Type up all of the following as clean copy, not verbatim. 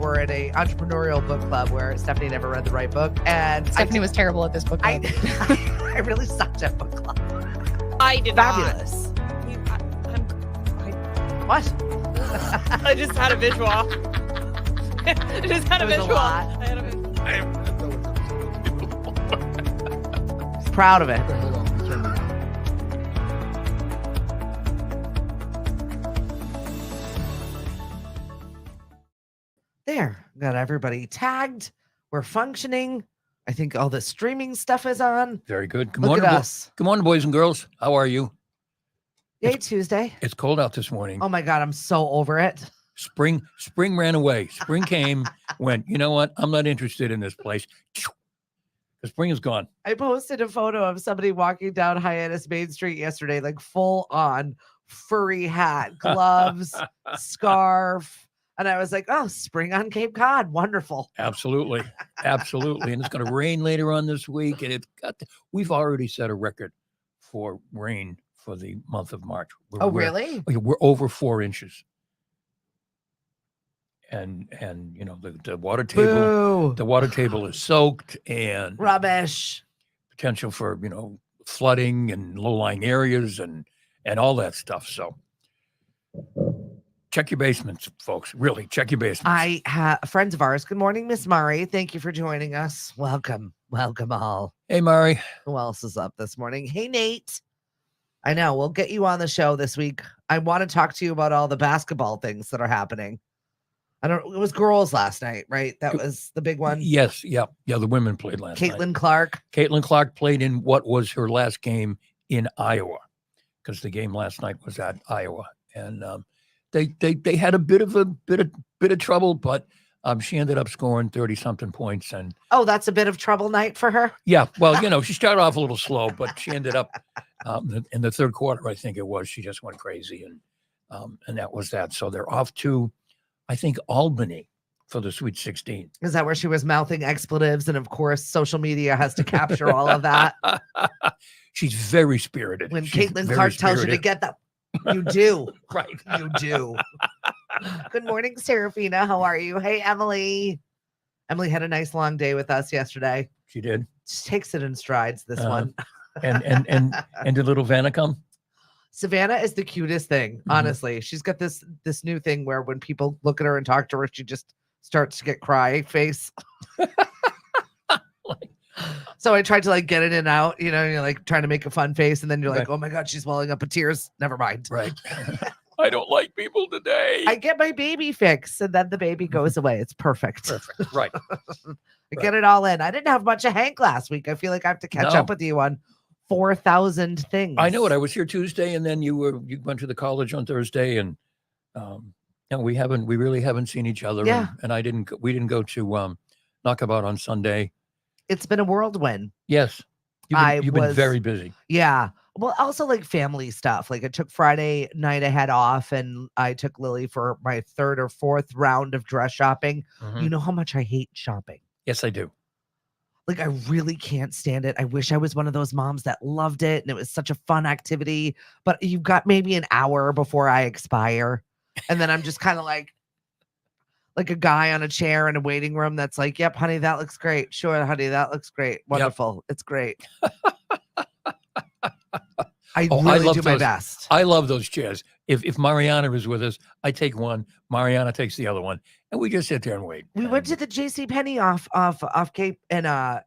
We're at a entrepreneurial book club where Stephanie never read the right book, and Stephanie was terrible at this book club. I really sucked at book club. I did Fabulous. What? I just had a visual. I just had a It was a visual. lot. I had a visual. Proud of it. Hold on, turn me on. There, got everybody tagged. We're functioning. I think all the streaming stuff is on. Very good. Good Look morning, at us. Good morning, boys and girls. How are you? Yay, Tuesday. It's cold out this morning. Oh my God, I'm so over it. Spring ran away. Spring came, went, you know what? I'm not interested in this place. The spring is gone. I posted a photo of somebody walking down Hyannis Main Street yesterday, like full on furry hat, gloves, scarf. And I was like, oh, spring on Cape Cod. Wonderful. Absolutely. Absolutely. And it's going to rain later on this week. And we've already set a record for rain for the month of March. Really? We're over 4 inches. And you know, the water table, Boo. the water table is soaked and Rubbish. potential for, you know, flooding and low-lying areas and all that stuff. So check your basements, folks. Really, check your basements. I have friends of ours. Good morning, Miss Murray. Thank you for joining us. Welcome. Welcome all. Hey, Mari. Who else is up this morning? Hey, Nate. I know. We'll get you on the show this week. I want to talk to you about all the basketball things that are happening. It was girls last night, right? That was the big one. Yes, yeah. The women played last night. Caitlin Clark. Caitlin Clark played in what was her last game in Iowa, because the game last night was at Iowa, and they had a bit of trouble, but she ended up scoring 30-something points. And Oh, that's a bit of trouble night for her. yeah, well, you know, she started off a little slow, but she ended up in the third quarter, I think it was, she just went crazy, and that was that. So they're off to, I think, Albany for the Sweet 16. Is that where she was mouthing expletives? And of course, social media has to capture all of that. She's very spirited. When She's Caitlin very Clark tells you to spirited. get that, you do. Right. You do. Good morning, Serafina. How are you? Hey, Emily. Emily had a nice long day with us yesterday. She did. Just takes it in strides, this Uh-huh. one. And did little Vanna come? Savannah is the cutest thing, honestly. She's got this new thing where when people look at her and talk to her, she just starts to get cry face. So I tried to like get it in and out, you know, you're like trying to make a fun face, and then you're like, Right. oh my God, she's welling up with tears. Never mind. Right. I don't like people today. I get my baby fix, and then the baby goes away. It's perfect. Perfect. Right. I get it all in. I didn't have much of Hank last week. I feel like I have to catch No. up with you on 4,000 things. I know it. I was here Tuesday, and then you went to the college on Thursday, and we really haven't seen each other. Yeah. And we didn't go to Knockabout on Sunday. It's been a whirlwind. Yes. You've been very busy. Yeah. Well, also like family stuff. Like I took Friday night I had off, and I took Lily for my 3rd or 4th round of dress shopping. Mhm. You know how much I hate shopping. Yes, I do. Like I really can't stand it. I wish I was one of those moms that loved it and it was such a fun activity, but you've got maybe an hour before I expire. And then I'm just kind of like a guy on a chair in a waiting room that's like, yep, honey, that looks great. Sure, honey, that looks great. Wonderful. It's great. I really love do my those. best. I love those chairs. If Mariana is with us, I take one, Mariana takes the other one, and we just sit there and wait. We went to the J.C. Penney off Cape, and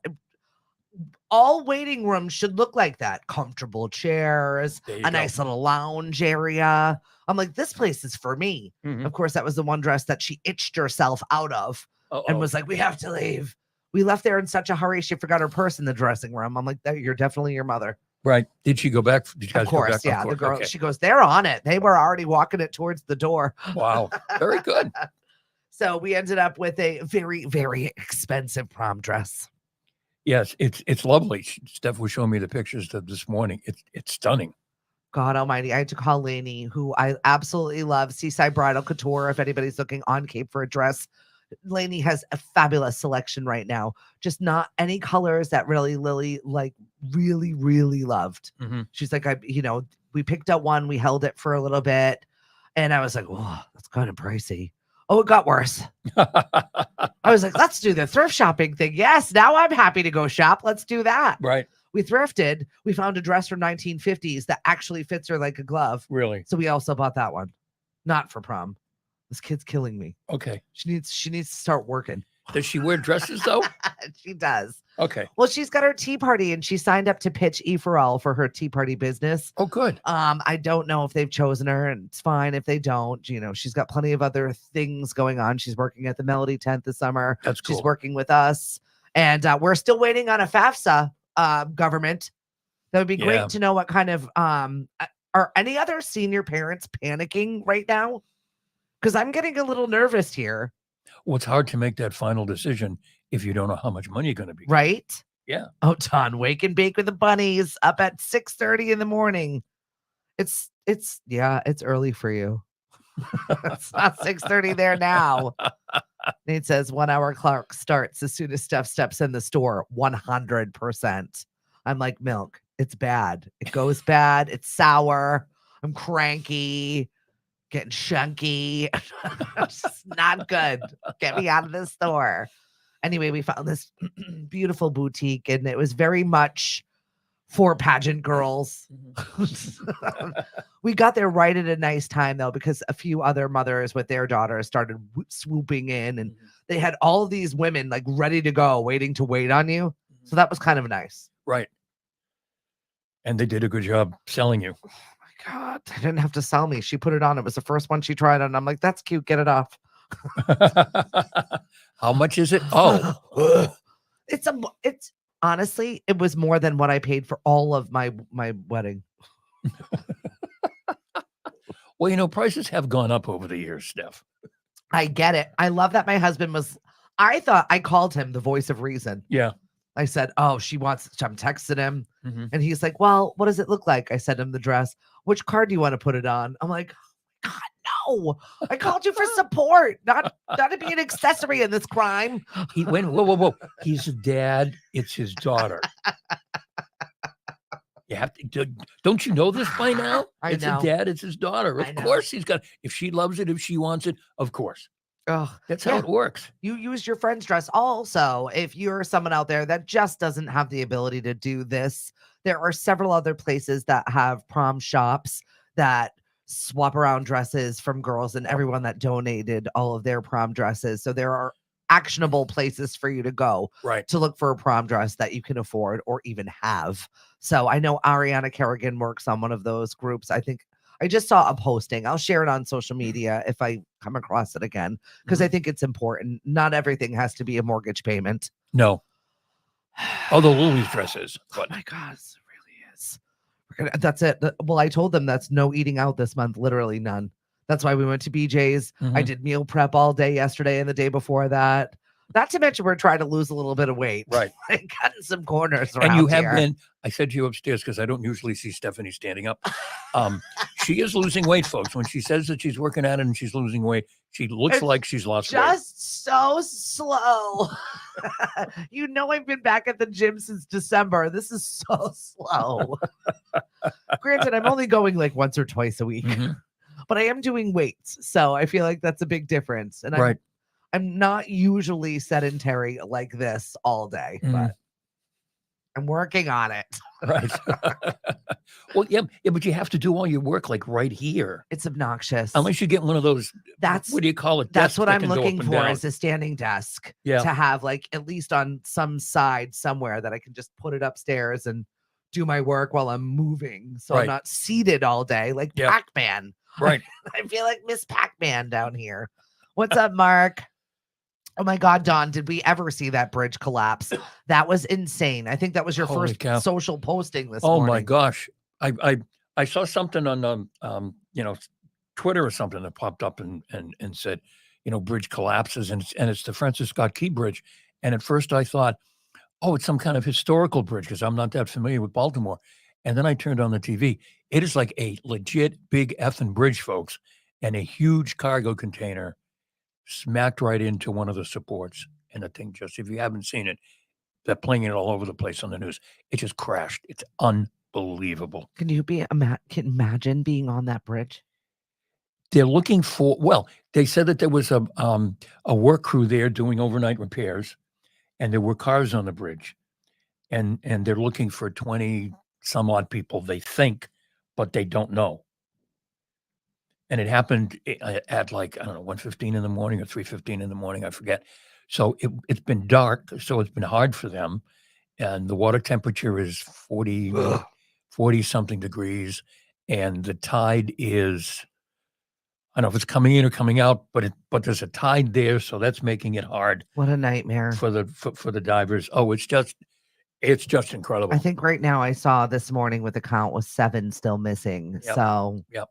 all waiting rooms should look like that. Comfortable chairs, There you a go. nice little lounge area. I'm like, this place is for me. Mhm. Of course, that was the one dress that she itched herself out of and Uh-oh. was like, we have to leave. We left there in such a hurry, she forgot her purse in the dressing room. I'm like, you're definitely your mother. Right. Did she go back? Did you guys Of course, go back? yeah. The girl, Okay. she goes, they're on it. They were already walking it towards the door. Wow. Very good. So we ended up with a very, very expensive prom dress. Yes, it's lovely. Steph was showing me the pictures this morning. It's stunning. God almighty. I had to call Lainey, who I absolutely love, Seaside Bridal Couture. If anybody's looking on Cape for a dress, Lainey has a fabulous selection right now. Just not any colors that really Lily really loved. Mhm. She's like, we picked up one, we held it for a little bit, and I was like, oh, that's kind of pricey. Oh, it got worse. I was like, let's do the thrift shopping thing. Yes, now I'm happy to go shop. Let's do that. Right. We thrifted. We found a dress from 1950s that actually fits her like a glove. Really? So we also bought that one. Not for prom. This kid's killing me. Okay. She needs to start working. Does she wear dresses though? She does. Okay. Well, she's got her tea party and she signed up to pitch E4L for her tea party business. Oh, good. I don't know if they've chosen her, and it's fine if they don't. You know, she's got plenty of other things going on. She's working at the Melody Tent this summer. That's cool. She's working with us, and we're still waiting on a FAFSA government. That would be great Yeah. to know what kind of are any other senior parents panicking right now? Because I'm getting a little nervous here. Well, it's hard to make that final decision if you don't know how much money you're going to be. Right? Yeah. Oh, Don, wake and bake with the bunnies up at 6:30 in the morning. It's early for you. It's not 6:30 there now. Nate says 1 hour clock starts as soon as Steph steps in the store. 100%. I'm like milk. It's bad. It goes bad. It's sour. I'm cranky, getting chunky. It's just not good. Get me out of the store. Anyway, we found this beautiful boutique, and it was very much for pageant girls. We got there right at a nice time, though, because a few other mothers with their daughters started swooping in, and they had all of these women like ready to go, waiting to wait on you. So that was kind of nice. Right. And they did a good job selling you. Oh my God. They didn't have to sell me. She put it on. It was the first one she tried on. I'm like, that's cute. Get it off. How much is it? Oh, it's honestly, it was more than what I paid for all of my wedding. well, you know, prices have gone up over the years, Steph. I get it. I love that my husband I thought I called him the voice of reason. Yeah. I said, oh, I'm texting him. Mm-hmm. And he's like, well, what does it look like? I sent him the dress. Which card do you want to put it on? I'm like, God, no. I called you for support, not to be an accessory in this crime. He went, whoa. He's a dad. It's his daughter. You have to, don't you know this by now? I it's know. a dad. It's his daughter. Of course he's got, if she loves it, if she wants it, of course. Oh, that's how it works. You use your friend's dress. Also, if you're someone out there that just doesn't have the ability to do this, there are several other places that have prom shops that swap around dresses from girls and everyone that donated all of their prom dresses. So there are actionable places for you to go to look for a prom dress that you can afford or even have. So I know Ariana Kerrigan works on one of those groups. I think I just saw a posting. I'll share it on social media if I come across it again, because I think it's important. Not everything has to be a mortgage payment. No. Although Lily's dress is. But. Oh my God, it really is. That's it. Well, I told them that's no eating out this month. Literally none. That's why we went to BJ's. I did meal prep all day yesterday and the day before that. Not to mention we're trying to lose a little bit of weight. Right. Cutting some corners around And you have here. been, I said to you upstairs, because I don't usually see Stephanie standing up. She is losing weight, folks. When she says that she's working at it and she's losing weight, she looks like she's lost weight. Just so slow. You know, I've been back at the gym since December. This is so slow. Granted, I'm only going like once or twice a week, but I am doing weights. So I feel like that's a big difference. And I'm not usually sedentary like this all day, but I'm working on it. Right. Well, yeah, but you have to do all your work like right here. It's obnoxious. Unless you get one of those, what do you call it? That's what I'm looking for is a standing desk to have like at least on some side somewhere that I can just put it upstairs and do my work while I'm moving. So I'm not seated all day like Pac-Man. Right. I feel like Miss Pac-Man down here. What's up, Mark? Oh my God, Dawn, did we ever see that bridge collapse? That was insane. I think that was your first social posting this morning. Oh my gosh. I saw something on Twitter or something that popped up and said, bridge collapses and it's the Francis Scott Key Bridge. And at first I thought, oh, it's some kind of historical bridge because I'm not that familiar with Baltimore. And then I turned on the TV. It is like a legit big effing bridge, folks, and a huge cargo container smacked right into one of the supports. And the thing just, if you haven't seen it, they're playing it all over the place on the news. It just crashed. It's unbelievable. Can you imagine being on that bridge? They're looking for. Well, they said that there was a work crew there doing overnight repairs, and there were cars on the bridge, and they're looking for 20 some odd people. They think, but they don't know. And it happened at like, I don't know, 1:15 in the morning or 3:15 in the morning, I forget. So it's been dark, so it's been hard for them. And the water temperature is 40, Ugh. 40 something degrees. And the tide is, I don't know if it's coming in or coming out, but there's a tide there, so that's making it hard What a nightmare. for the divers. Oh, it's just incredible. I think right now I saw this morning with the count was 7 still missing. Yep. So Yep.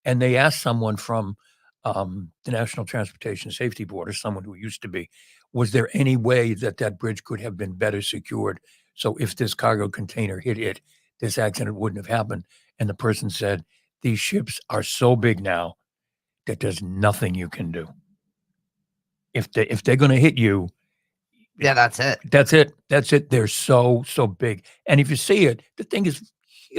And they asked someone from the National Transportation Safety Board, or someone who used to be, was there any way that bridge could have been better secured? So if this cargo container hit it, this accident wouldn't have happened. And the person said, these ships are so big now that there's nothing you can do. If they're going to hit you, yeah, that's it. that's it. That's it. They're so big. And if you see it, the thing is,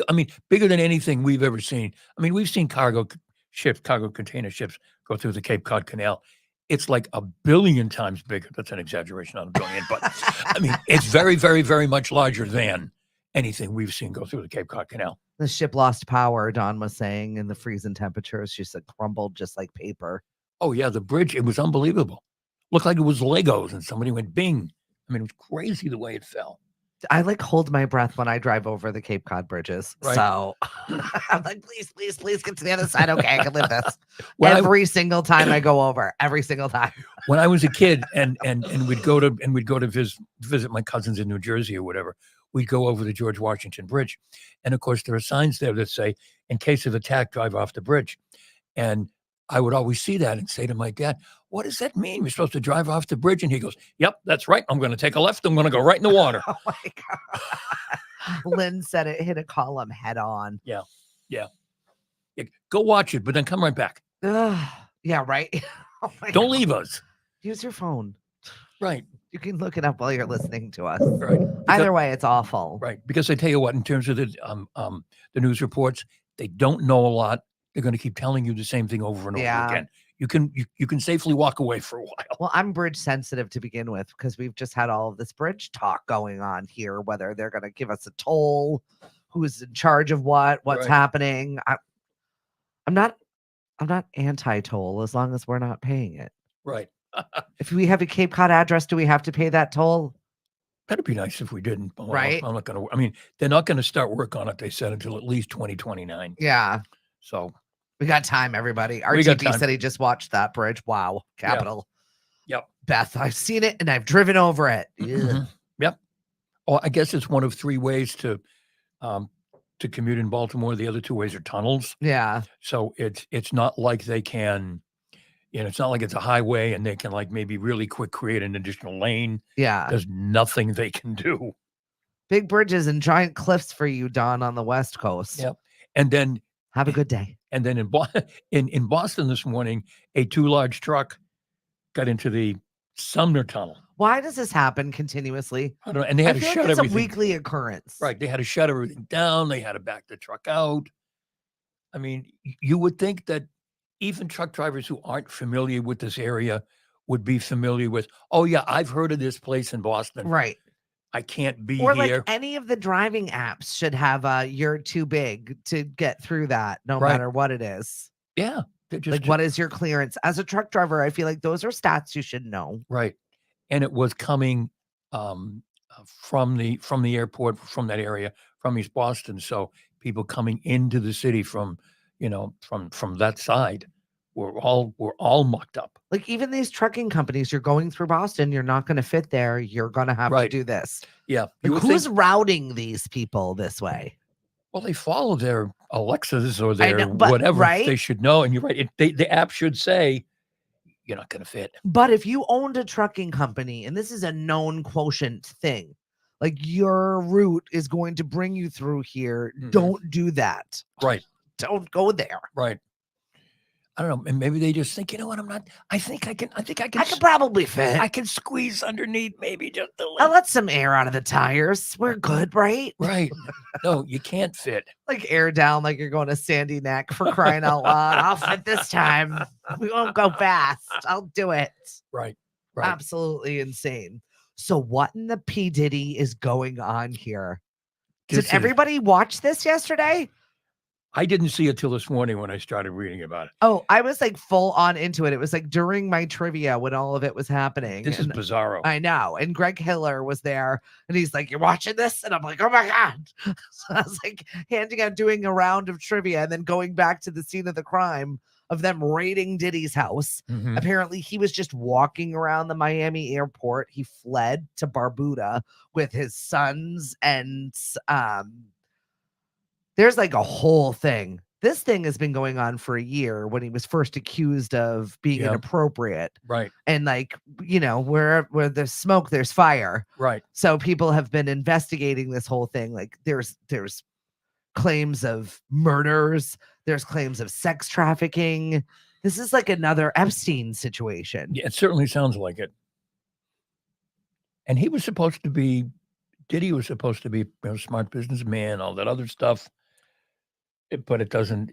I mean, bigger than anything we've ever seen. I mean, we've seen cargo container ships go through the Cape Cod Canal. It's like 1 billion times bigger. That's an exaggeration on 1 billion, but I mean, it's very, very, very much larger than anything we've seen go through the Cape Cod Canal. The ship lost power, Dawn was saying, in the freezing temperatures. She said crumbled just like paper. Oh yeah, the bridge, it was unbelievable. Looked like it was Legos and somebody went bing. I mean, it was crazy the way it fell. I like hold my breath when I drive over the Cape Cod bridges. Right. So I'm like, please get to the other side. Okay, I can live this. When every single time I go over, every single time. When I was a kid and we'd go to visit my cousins in New Jersey or whatever, we'd go over the George Washington Bridge. And of course, there are signs there that say, in case of attack, drive off the bridge. And I would always see that and say to my dad, what does that mean? We're supposed to drive off the bridge? And he goes, yep, that's right. I'm going to take a left. I'm going to go right in the water. Oh my God. Lynn said it hit a column head on. Yeah. Go watch it, but then come right back. Yeah, right. Oh my Don't God. leave us. Use your phone. Right. You can look it up while you're listening to us. Right. Either way, it's awful. Right. Because I tell you what, in terms of the news reports, they don't know a lot. They're going to keep telling you the same thing over and over again. You can safely walk away for a while. Well, I'm bridge sensitive to begin with because we've just had all of this bridge talk going on here, whether they're going to give us a toll, who's in charge of what's Right. happening. I'm not anti-toll as long as we're not paying it. Right. If we have a Cape Cod address, do we have to pay that toll? That'd be nice if we didn't. But Right. I'm not going to. I mean, they're not going to start work on it, they said, until at least 2029. Yeah. So We got time, everybody. We got RTP time. said he just watched that bridge. Wow. Capital. Yep. Beth, I've seen it and I've driven over it. Ugh. Mhm. Yep. Oh, I guess it's one of 3 ways to commute in Baltimore. The other 2 ways are tunnels. Yeah. So it's not like they can, it's not like it's a highway and they can like maybe really quick create an additional lane. Yeah. There's nothing they can do. Big bridges and giant cliffs for you, Don, on the West Coast. Yep. And then Have a good day. And then in Boston this morning, a too large truck got into the Sumner Tunnel. Why does this happen continuously? I don't know. And they had I to feel shut like it's everything. a weekly occurrence. Right. They had to shut everything down. They had to back the truck out. I mean, you would think that even truck drivers who aren't familiar with this area would be familiar with, oh, yeah, I've heard of this place in Boston. Right. I can't be Or here. like any of the driving apps should have a you're too big to get through that, no Right. matter what it is. Yeah. They're just Like, what is your clearance? As a truck driver, I feel like those are stats you should know. right. And it was coming from the airport, from that area, from East Boston. So people coming into the city from that side were all mucked up. Like even these trucking companies, you're going through Boston, you're not going to fit there. You're going to have to Right. do this. Yeah. Like, You would who's think, routing these people this way? well, they follow their Alexas or I their know, but- whatever. right? They should know. And you're right. The app should say, you're not going to fit. But if you owned a trucking company, and this is a known quotient thing, like your route is going to bring you through here, Mhm. don't do that. Right. Don't go there. Right. I don't know. And maybe they just think, you know what? I think I can. I could probably fit. I can squeeze underneath maybe just a I'll little. let some air out of the tires. We're good, right? Right. No, you can't fit. Like air down, like you're going to Sandy Neck for crying out loud. I'll fit this time. We won't go fast. I'll do it. Right. Right. Absolutely insane. So what in the P. Diddy is going on here? Did This is- everybody watch this yesterday? I didn't see it till this morning when I started reading about it. Oh, I was like full on into it. It was like during my trivia when all of it was happening. This is And bizarro. I know. And Greg Hiller was there and he's like, "You're watching this?" And I'm like, "Oh my God." So I was like doing a round of trivia and then going back to the scene of the crime of them raiding Diddy's house. Mhm. Apparently, he was just walking around the Miami airport. He fled to Barbuda with his sons and there's like a whole thing. This thing has been going on for a year when he was first accused of being Yeah. inappropriate. Right. And like, where there's smoke, there's fire. Right. So people have been investigating this whole thing. Like there's claims of murders, there's claims of sex trafficking. This is like another Epstein situation. Yeah, it certainly sounds like it. And he was supposed to be, Diddy was supposed to be a smart businessman, all that other stuff. But it doesn't,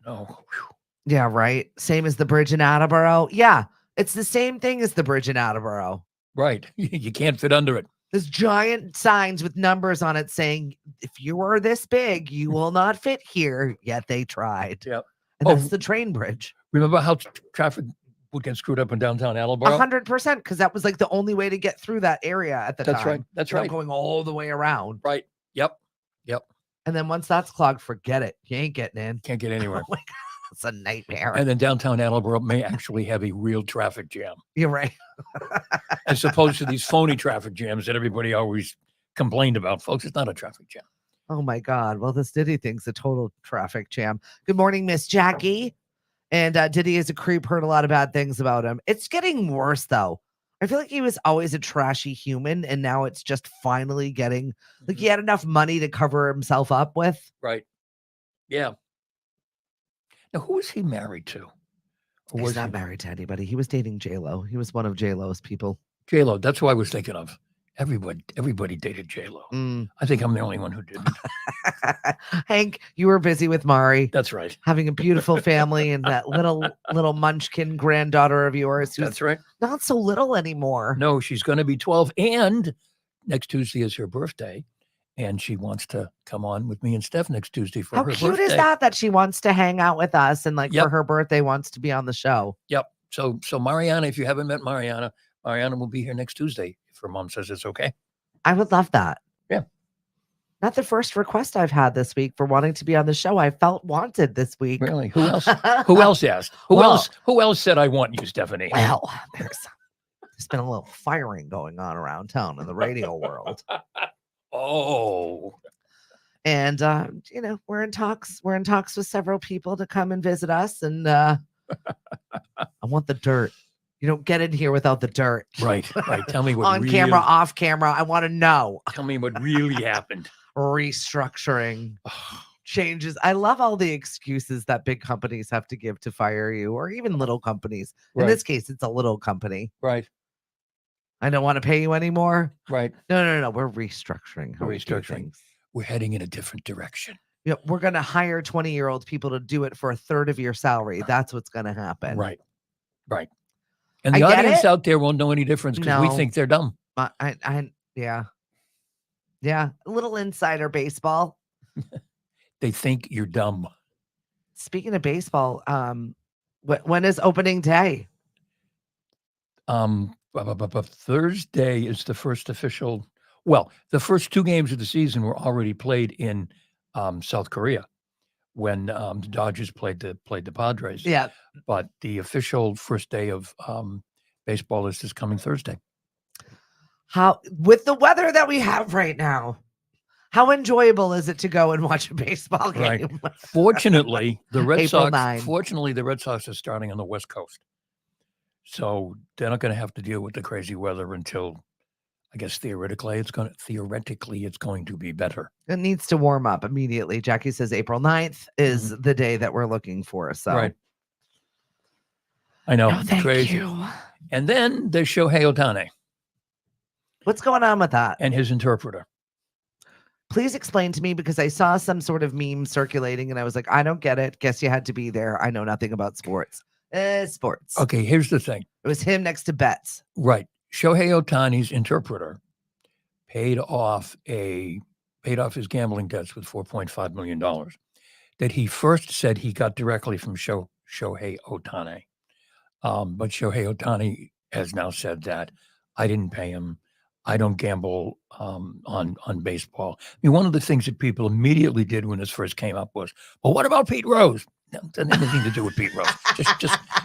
no. Whew. Yeah, right. Same as the bridge in Attleboro. Yeah, it's the same thing as the bridge in Attleboro. Right. You can't fit under it. There's giant signs with numbers on it saying, if you are this big, you will not fit here. Yet they tried. Yep. And Oh. that's the train bridge. Remember how traffic would get screwed up in downtown Attleboro? 100%, because that was like the only way to get through that area at the time. That's right. That's without right. Going all the way around. Right. Yep. And then once that's clogged, forget it. You ain't getting in. Can't get anywhere. Oh my God, it's a nightmare. And then downtown Attleboro may actually have a real traffic jam, You're right. as opposed to these phony traffic jams that everybody always complained about. Folks, it's not a traffic jam. Oh my God. Well, this Diddy thing's a total traffic jam. Good morning, Miss Jackie. And Diddy is a creep. Heard a lot of bad things about him. It's getting worse though. I feel like he was always a trashy human, and now it's just finally getting like he had enough money to cover himself up with. Right. Yeah. Now, who is he married to? Or He's was not he- married to anybody. He was dating J-Lo. He was one of J-Lo's people. J-Lo. That's who I was thinking of. Everybody dated J-Lo. Mm. I think I'm the only one who didn't. Hank, you were busy with Mari, That's right. having a beautiful family, and that little munchkin granddaughter of yours who's That's right. not so little anymore. No, she's going to be 12. And next Tuesday is her birthday. And she wants to come on with me and Steph next Tuesday for How her cute birthday. is that she wants to hang out with us and like Yep. for her birthday wants to be on the show? Yep. So Mariana, if you haven't met Mariana will be here next Tuesday if her mom says it's okay. I would love that. Yeah. Not the first request I've had this week for wanting to be on the show. I felt wanted this week. Really? Who else? Who else asked? Who Well- else? Who else said I want you, Stephanie? Well, there's been a little firing going on around town in the radio world. Oh. And we're in talks. We're in talks with several people to come and visit us. And I want the dirt. You don't get in here without the dirt. Right. Tell me what On camera, off camera. I want to know. Tell me what really happened. Restructuring, changes. I love all the excuses that big companies have to give to fire you, or even little companies. In Right. this case, it's a little company. Right. I don't want to pay you anymore. Right. No. We're restructuring. How We're we do restructuring. things. We're heading in a different direction. We're going to hire 20-year-old people to do it for a third of your salary. That's what's going to happen. Right. And the I get audience it. out there won't know any difference because we No. think they're dumb. Yeah. A little insider baseball. They think you're dumb. Speaking of baseball, when is opening day? Thursday is the first official. Well, the first two games of the season were already played in South Korea when the Dodgers played the Padres. Yeah. But the official first day of baseball is this coming Thursday. How, with the weather that we have right now, how enjoyable is it to go and watch a baseball Right. game? Fortunately, the Red April Sox. 9. Fortunately, the Red Sox are starting on the West Coast, so they're not going to have to deal with the crazy weather until, I guess theoretically, it's going to be better. It needs to warm up immediately. Jackie says April 9th is the day that we're looking for. So Right. I know. No, It's thank crazy. you. And then there's Shohei Ohtani What's going on with that? and his interpreter. Please explain to me, because I saw some sort of meme circulating and I was like, I don't get it. Guess you had to be there. I know nothing about sports. Sports. Okay, here's the thing. It was him next to Betts. Right. Shohei Ohtani's interpreter paid off his gambling debts with $4.5 million that he first said he got directly from Shohei Ohtani. But Shohei Ohtani has now said that I didn't pay him. I don't gamble on baseball. I mean, one of the things that people immediately did when this first came up was, well, what about Pete Rose? That doesn't have anything to do with Pete Rose.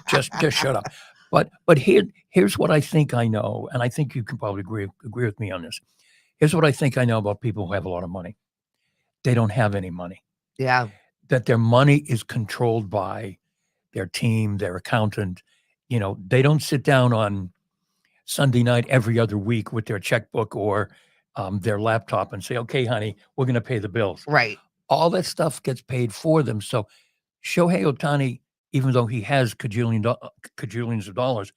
Just shut up. But here's what I think I know, and I think you can probably agree with me on this. Here's what I think I know about people who have a lot of money. They don't have any money. Yeah. That their money is controlled by their team, their accountant. You know, they don't sit down on Sunday night every other week with their checkbook or their laptop and say, okay, honey, we're going to pay the bills. Right. All that stuff gets paid for them. So Shohei Ohtani, even though he has cajillions of dollars,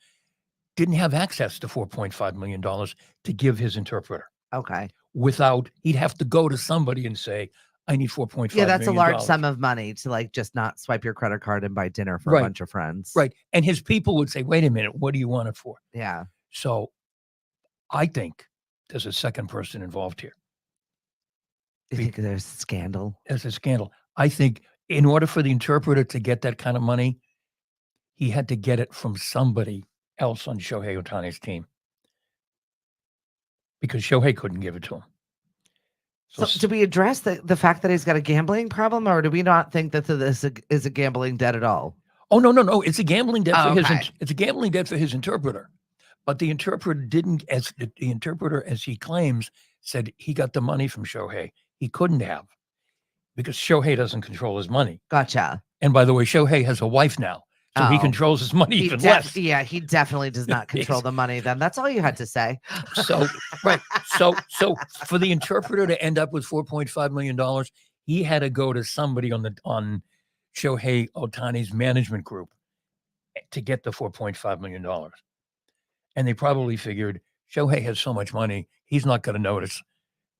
didn't have access to $4.5 million to give his interpreter. Okay. He'd have to go to somebody and say, I need $4.5 Yeah, that's a million. large sum of money to like just not swipe your credit card and buy dinner for Right. a bunch of friends. Right. And his people would say, wait a minute, what do you want it for? Yeah. So I think there's a second person involved here. You think there's a scandal? There's a scandal. I think in order for the interpreter to get that kind of money, he had to get it from somebody else on Shohei Ohtani's team because Shohei couldn't give it to him. So do we address the fact that he's got a gambling problem, or do we not think that this is a gambling debt at all? Oh, no. It's a gambling debt for okay. it's a gambling debt for his interpreter. But the interpreter didn't, as he claims, said he got the money from Shohei. He couldn't have because Shohei doesn't control his money. Gotcha. And by the way, Shohei has a wife now, so he controls his money even less. Yeah, he definitely does not control the money then. That's all you had to say. So for the interpreter to end up with $4.5 million, he had to go to somebody on Shohei Ohtani's management group to get the $4.5 million. And they probably figured Shohei has so much money, he's not going to notice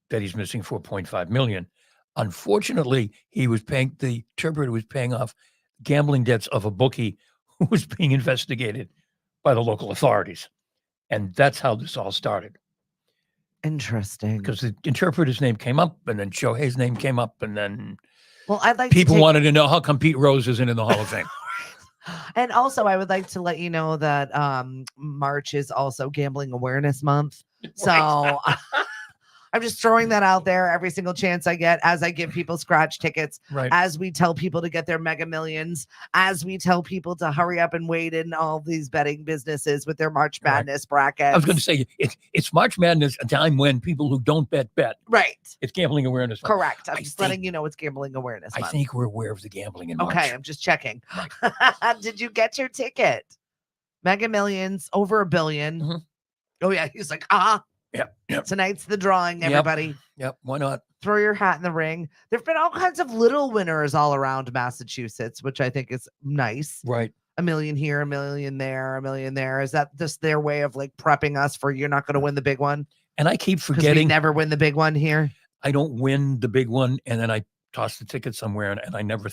that he's missing $4.5 million. Unfortunately, the interpreter was paying off gambling debts of a bookie who was being investigated by the local authorities. And that's how this all started. Interesting. Because the interpreter's name came up, and then Shohei's name came up, and then I'd like people wanted to know how come Pete Rose isn't in the Hall of Fame. And also, I would like to let you know that March is also Gambling Awareness Month. So I'm just throwing that out there every single chance I get, as I give people scratch tickets, Right. as we tell people to get their Mega Millions, as we tell people to hurry up and wait in all these betting businesses with their March Madness brackets. I was going to say, it's March Madness, a time when people who don't bet. Right. It's Gambling Awareness Month. Correct. I'm just letting you know it's Gambling Awareness Month. I think we're aware of the gambling in March. Okay, I'm just checking. Right. Did you get your ticket? Mega Millions, over $1 billion. Mm-hmm. Oh, yeah. He's like, Yep. Tonight's the drawing, everybody. Yep. Why not? Throw your hat in the ring. There've been all kinds of little winners all around Massachusetts, which I think is nice. Right. $1 million here, $1 million there, $1 million there. Is that just their way of like prepping us for you're not going to win the big one? And I keep 'Cause we forgetting. never win the big one here. I don't win the big one, and then I toss the ticket somewhere, and I never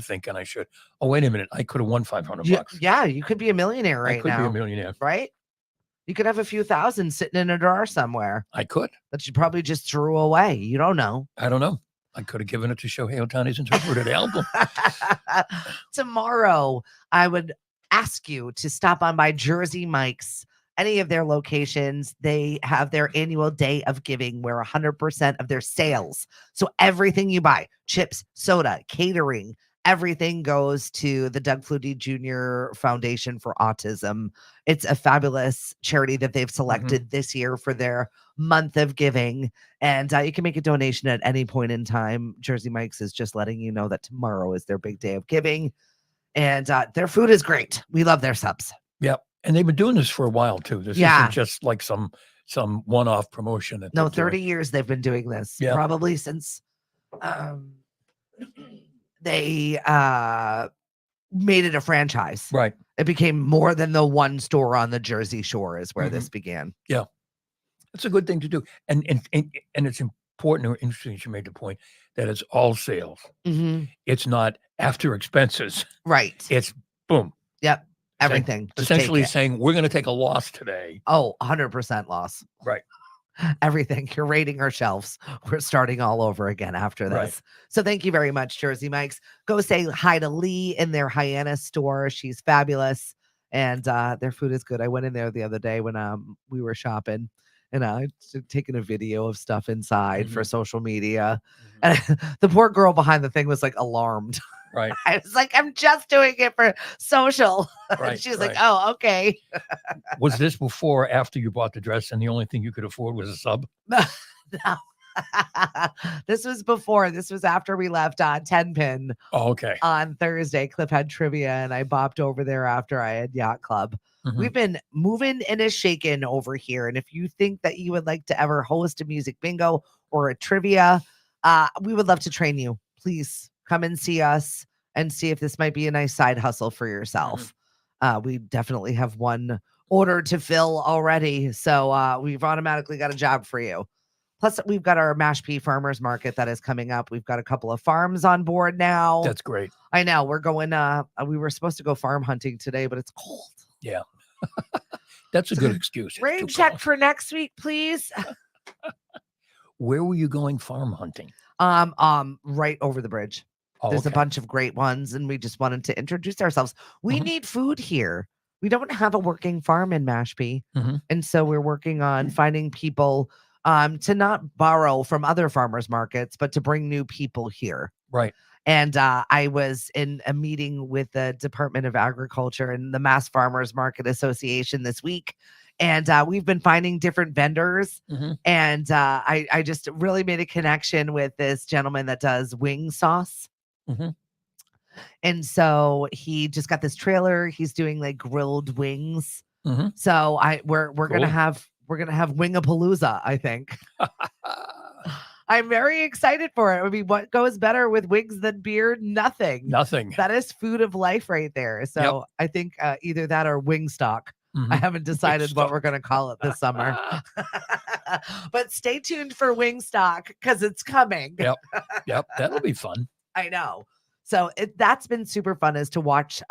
think, and I should. Oh, wait a minute! I could have won $500. Yeah, you could be a millionaire right now. I could be a millionaire, right? You could have a few thousand sitting in a drawer somewhere. I could. That you probably just threw away. You don't know. I don't know. I could have given it to Shohei Ohtani's interpreter to help him. Tomorrow, I would ask you to stop on by Jersey Mike's, any of their locations. They have their annual day of giving where 100% of their sales, so everything you buy, chips, soda, catering, everything goes to the Doug Flutie Jr. Foundation for Autism. It's a fabulous charity that they've selected this year for their month of giving. And you can make a donation at any point in time. Jersey Mike's is just letting you know that tomorrow is their big day of giving. And their food is great. We love their subs. Yep. And they've been doing this for a while, too. This isn't just like some one-off promotion. No, 30 years they've been doing this. Yep. Probably since they made it a franchise. Right. It became more than the one store on the Jersey Shore is where this began. Yeah. It's a good thing to do. And it's important or interesting that you made the point that it's all sales. Mm-hmm. It's not after expenses. Right. It's boom. Yep. Everything. Just Essentially take it. saying we're going to take a loss today. Oh, 100% loss. Right. Everything. You're raiding our shelves. We're starting all over again after this. Right. So thank you very much, Jersey Mike's. Go say hi to Lee in their Hyannis store. She's fabulous. And their food is good. I went in there the other day when we were shopping, and I taken a video of stuff inside for social media. And the poor girl behind the thing was like alarmed. Right. I was like, I'm just doing it for social. Right. And she was like, oh, okay. Was this before or after you bought the dress and the only thing you could afford was a sub? No. This was before. This was after we left 10 Pin. Oh, okay. On Thursday. Cliff had trivia and I bopped over there after I had Yacht Club. We've been moving and a shaking over here. And if you think that you would like to ever host a music bingo or a trivia, we would love to train you. Please come and see us and see if this might be a nice side hustle for yourself. We definitely have one order to fill already. So we've automatically got a job for you. Plus, we've got our Mashpee Farmers Market that is coming up. We've got a couple of farms on board now. That's great. I know. We're going, we were supposed to go farm hunting today, but it's cold. Yeah. That's a good excuse. Rain check for next week, please. Where were you going farm hunting? Right over the bridge. Oh, There's okay. a bunch of great ones, and we just wanted to introduce ourselves. We need food here. We don't have a working farm in Mashpee. And so we're working on finding people to not borrow from other farmers markets, but to bring new people here. Right. And I was in a meeting with the Department of Agriculture and the Mass Farmers Market Association this week. And we've been finding different vendors. And I just really made a connection with this gentleman that does wing sauce. And so he just got this trailer. He's doing like grilled wings. So we're Cool. gonna have Wingapalooza, I think. I'm very excited for it. I mean, what goes better with wings than beer? Nothing. Nothing. That is food of life right there. So I think either that or Wingstock. I haven't decided what we're going to call it this summer. But stay tuned for Wingstock because it's coming. Yep. That'll be fun. I know. So that's been super fun is to watch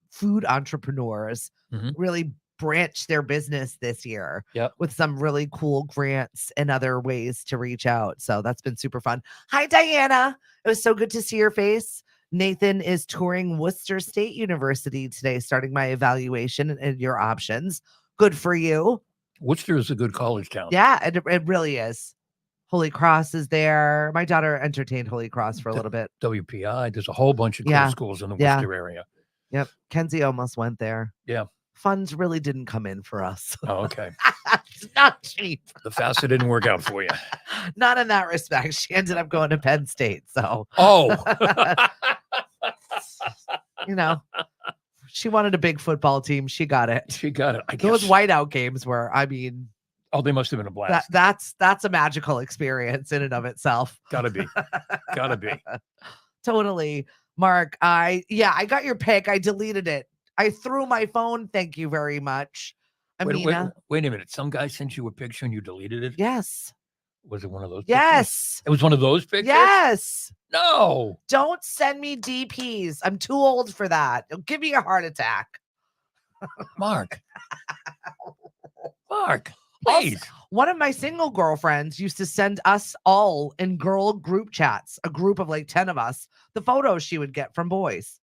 food entrepreneurs really branch their business this year with some really cool grants and other ways to reach out. So that's been super fun. Hi, Diana. It was so good to see your face. Nathan is touring Worcester State University today, starting my evaluation and your options. Good for you. Worcester is a good college town. Yeah, it really is. Holy Cross is there. My daughter entertained Holy Cross for a little bit. WPI. There's a whole bunch of cool schools in the Worcester area. Yep. Kenzie almost went there. Yeah. Funds really didn't come in for us. Oh, okay. It's not cheap. The FAFSA didn't work out for you. Not in that respect. She ended up going to Penn State. So, you know, she wanted a big football team. She got it. She got it. I guess. Those whiteout games were, I mean, oh, they must have been a blast. That's a magical experience in and of itself. Gotta be. Totally. Mark, I got your pic. I deleted it. I threw my phone. Thank you very much. Amina. Wait a minute. Some guy sent you a picture and you deleted it? Yes. Was it one of those Yes. pictures? It was one of those pictures? Yes. No. Don't send me DPs. I'm too old for that. It'll give me a heart attack. Mark, please. Also, one of my single girlfriends used to send us all in girl group chats, a group of like 10 of us, the photos she would get from boys.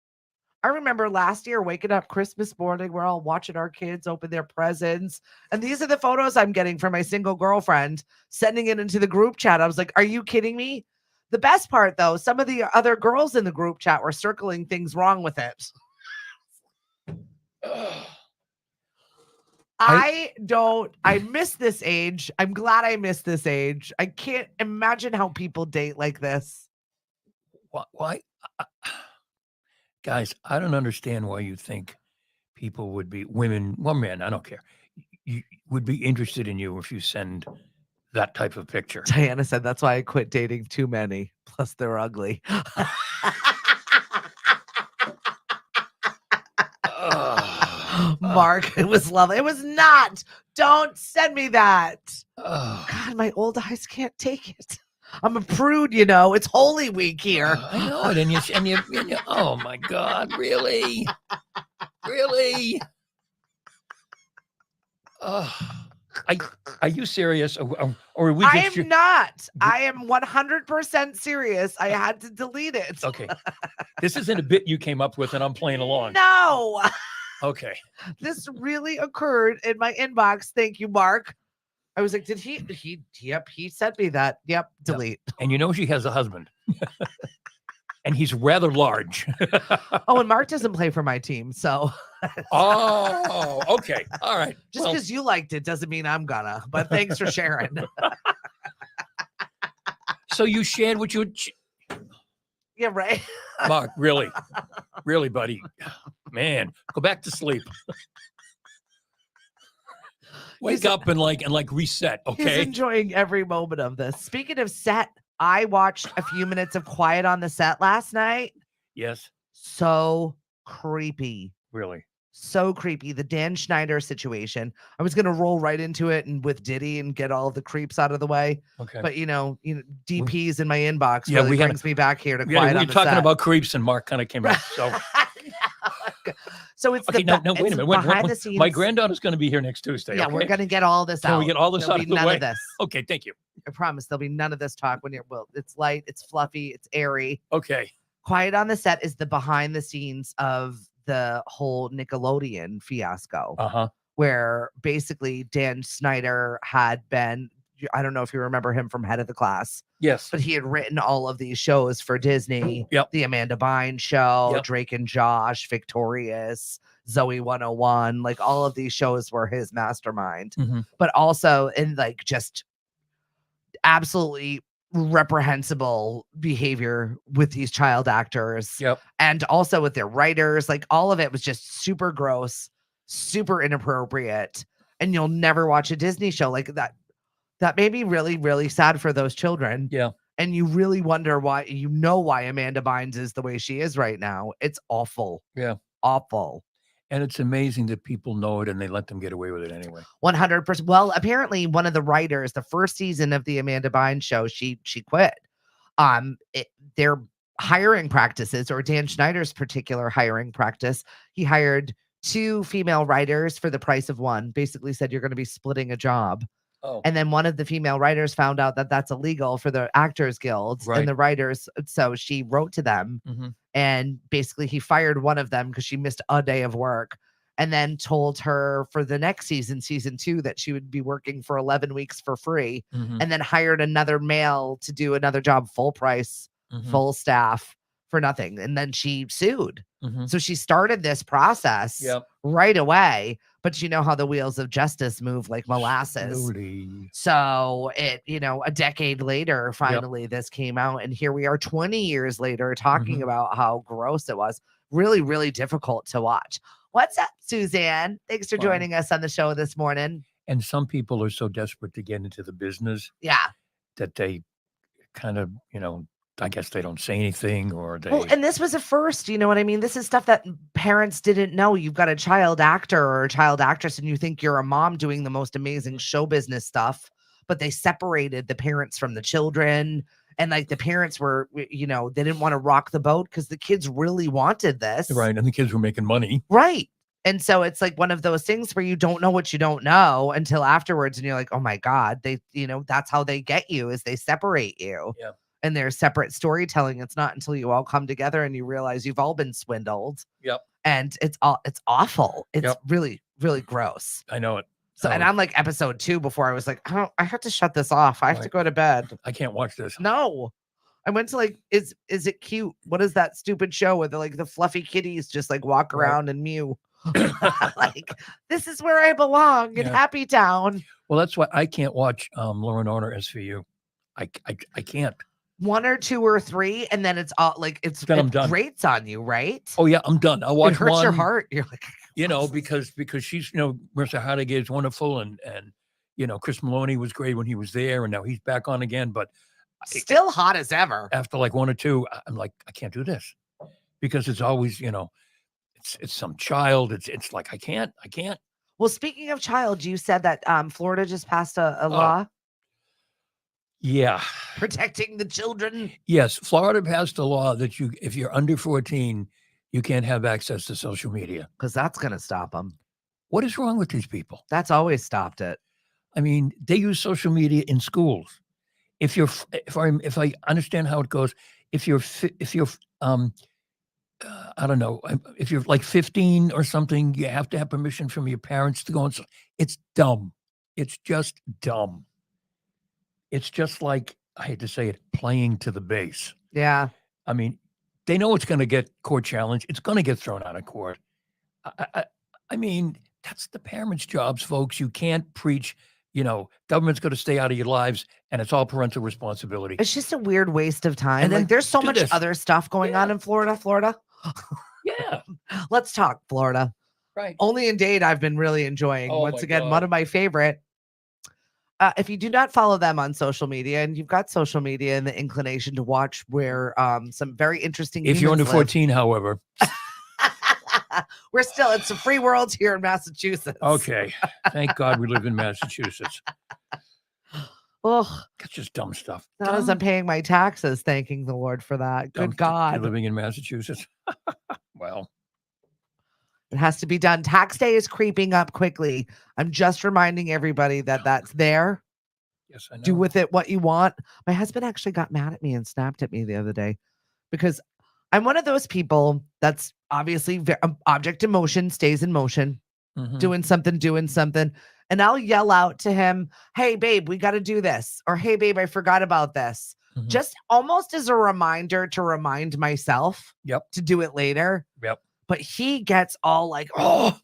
I remember last year waking up Christmas morning, we're all watching our kids open their presents. And these are the photos I'm getting from my single girlfriend, sending it into the group chat. I was like, are you kidding me? The best part, though, some of the other girls in the group chat were circling things wrong with it. I miss this age. I'm glad I missed this age. I can't imagine how people date like this. Why? Guys, I don't understand why you think people would be, women, well, men, I don't care, you would be interested in you if you send that type of picture. Diana said that's why I quit dating too many. Plus, they're ugly. Mark, it was lovely. It was not. Don't send me that. Oh, God, my old eyes can't take it. I'm a prude, you know. It's Holy Week here. I know it, and you. Oh my God, really, really? Are you serious, or are we I just? am not. I am 100% serious. I had to delete it. Okay, this isn't a bit you came up with, and I'm playing along. No, Okay. this really occurred in my inbox. Thank you, Mark. I was like, did he? Yep, he sent me that. Yep, delete. And you know she has a husband, and he's rather large. Oh, and Mark doesn't play for my team, so Oh, okay, all right. just because you liked it doesn't mean I'm gonna. But thanks for sharing. So you shared what you, Yeah, right. Mark. Really, buddy. Man, go back to sleep. Wake up and reset. He's Okay. enjoying every moment of this. Speaking of set, I watched a few minutes of Quiet on the Set last night. Yes. So creepy. Really. So creepy. The Dan Schneider situation. I was gonna roll right into it and with Diddy and get all the creeps out of the way. Okay. But DPs in my inbox Yeah, really brings me back here to we Quiet were on the talking Set. about creeps, and Mark kind of came out. So So it's okay. Now wait a minute. behind the scenes. My granddaughter's going to be here next Tuesday. Yeah, okay? we're gonna get all this out. Can we get all this There'll out be of the none way? of this. Okay. Thank you. I promise there'll be none of this talk it's light, it's fluffy, it's airy. Okay. Quiet on the Set is the behind the scenes of the whole Nickelodeon fiasco, where basically Dan Snyder had been, I don't know if you remember him from Head of the Class. Yes. But he had written all of these shows for Disney. Yep. The Amanda Bynes Show, Yep. Drake and Josh, Victorious, Zoe 101. Like all of these shows were his mastermind. But also in just absolutely reprehensible behavior with these child actors. Yep. And also with their writers. Like all of it was just super gross, super inappropriate. And you'll never watch a Disney show like that. That made me really, really sad for those children. Yeah. And you really wonder why Amanda Bynes is the way she is right now. It's awful. Yeah. Awful. And it's amazing that people know it and they let them get away with it anyway. 100%. Well, apparently one of the writers, the first season of the Amanda Bynes show, she quit. Their hiring practices, or Dan Schneider's particular hiring practice, he hired 2 female writers for the price of one. Basically said you're going to be splitting a job. Oh. And then one of the female writers found out that that's illegal for the Actors Guild and the writers. So she wrote to them and basically he fired one of them because she missed a day of work, and then told her for the next season, season 2, that she would be working for 11 weeks for free, and then hired another male to do another job, full price, full staff for nothing. And then she sued. So she started this process right away. But you know how the wheels of justice move like molasses. Slowly. So it, a decade later, finally this came out. And here we are 20 years later talking about how gross it was. Really, really difficult to watch. What's up, Suzanne? Thanks for joining us on the show this morning. And some people are so desperate to get into the business that they kind of, I guess they don't say anything, or they. Well, and this was a first, you know what I mean? This is stuff that parents didn't know. You've got a child actor or a child actress, and you think you're a mom doing the most amazing show business stuff, but they separated the parents from the children. And the parents were, they didn't want to rock the boat because the kids really wanted this. Right. And the kids were making money. Right. And so it's like one of those things where you don't know what you don't know until afterwards. And you're like, oh my God, they, that's how they get you, is they separate you. Yeah. And there's separate storytelling. It's not until you all come together and you realize you've all been swindled. Yep. And it's awful. It's really, really gross. I know it. So, and I'm like episode 2 before I was like, I have to shut this off. I have to go to bed. I can't watch this. No. I went to is it cute? What is that stupid show where the fluffy kitties just walk around and mew? This is where I belong in Happy Town. Well, that's why I can't watch Law and Order SVU. I can't. 1 or 2 or 3, and then it's all it grates on you, right? Oh yeah, I'm done. I'll watch it hurts one. Your heart. You're like, because she's Marissa Hargitay is wonderful, and Chris Maloney was great when he was there, and now he's back on again, but still hot as ever. After 1 or 2, I'm like, I can't do this, because it's always it's some child. It's like I can't. Well, speaking of child, you said that Florida just passed a Oh. law Yeah. protecting the children. Yes, Florida passed a law that if you're under 14, you can't have access to social media. Because that's going to stop them. What is wrong with these people? That's always stopped it. I mean, they use social media in schools. If I understand how it goes, if you're I don't know, if you're like 15 or something, you have to have permission from your parents to go on. It's dumb. It's just dumb. It's just like, I hate to say it, playing to the base. Yeah. I mean, they know it's going to get court challenged. It's going to get thrown out of court. I mean, that's the parents' jobs, folks. You can't preach, government's going to stay out of your lives and it's all parental responsibility. It's just a weird waste of time. And then Like, there's so do much this. other stuff going on in Florida. Yeah. Let's talk Florida. Right. Only in Dade I've been really enjoying. Oh Once my again, God. one of my favorite. If you do not follow them on social media, and you've got social media and the inclination to watch where some very interesting If you're under humans live. 14, however. It's a free world here in Massachusetts. Okay. Thank God we live in Massachusetts. Oh, That's just dumb stuff. not as I'm paying my taxes, thanking the Lord for that. Dumb Good stuff. God. You're living in Massachusetts. Well, It has to be done. Tax day is creeping up quickly. I'm just reminding everybody that that's there. yes, I know. Do with it what you want. My husband actually got mad at me and snapped at me the other day because I'm one of those people that's obviously object in motion stays in motion, Mhm. doing something. And I'll yell out to him, "Hey, babe, we got to do this." Or, "Hey, babe, I forgot about this." Mhm. Just almost as a reminder to remind myself Yep. to do it later. Yep. But he gets all like, "Oh,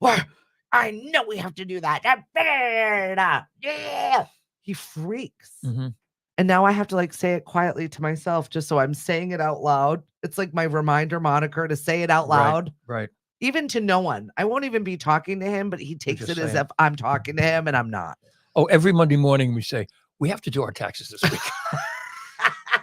well, I know we have to do that. Yeah." He freaks. Mhm. And now I have to like say it quietly to myself just so I'm saying it out loud. It's like my reminder moniker to say it out loud, Right. even to no one. I won't even be talking to him, but he takes just it as saying. if I'm talking to him and I'm not. Oh, every Monday morning we say, we have to do our taxes this week.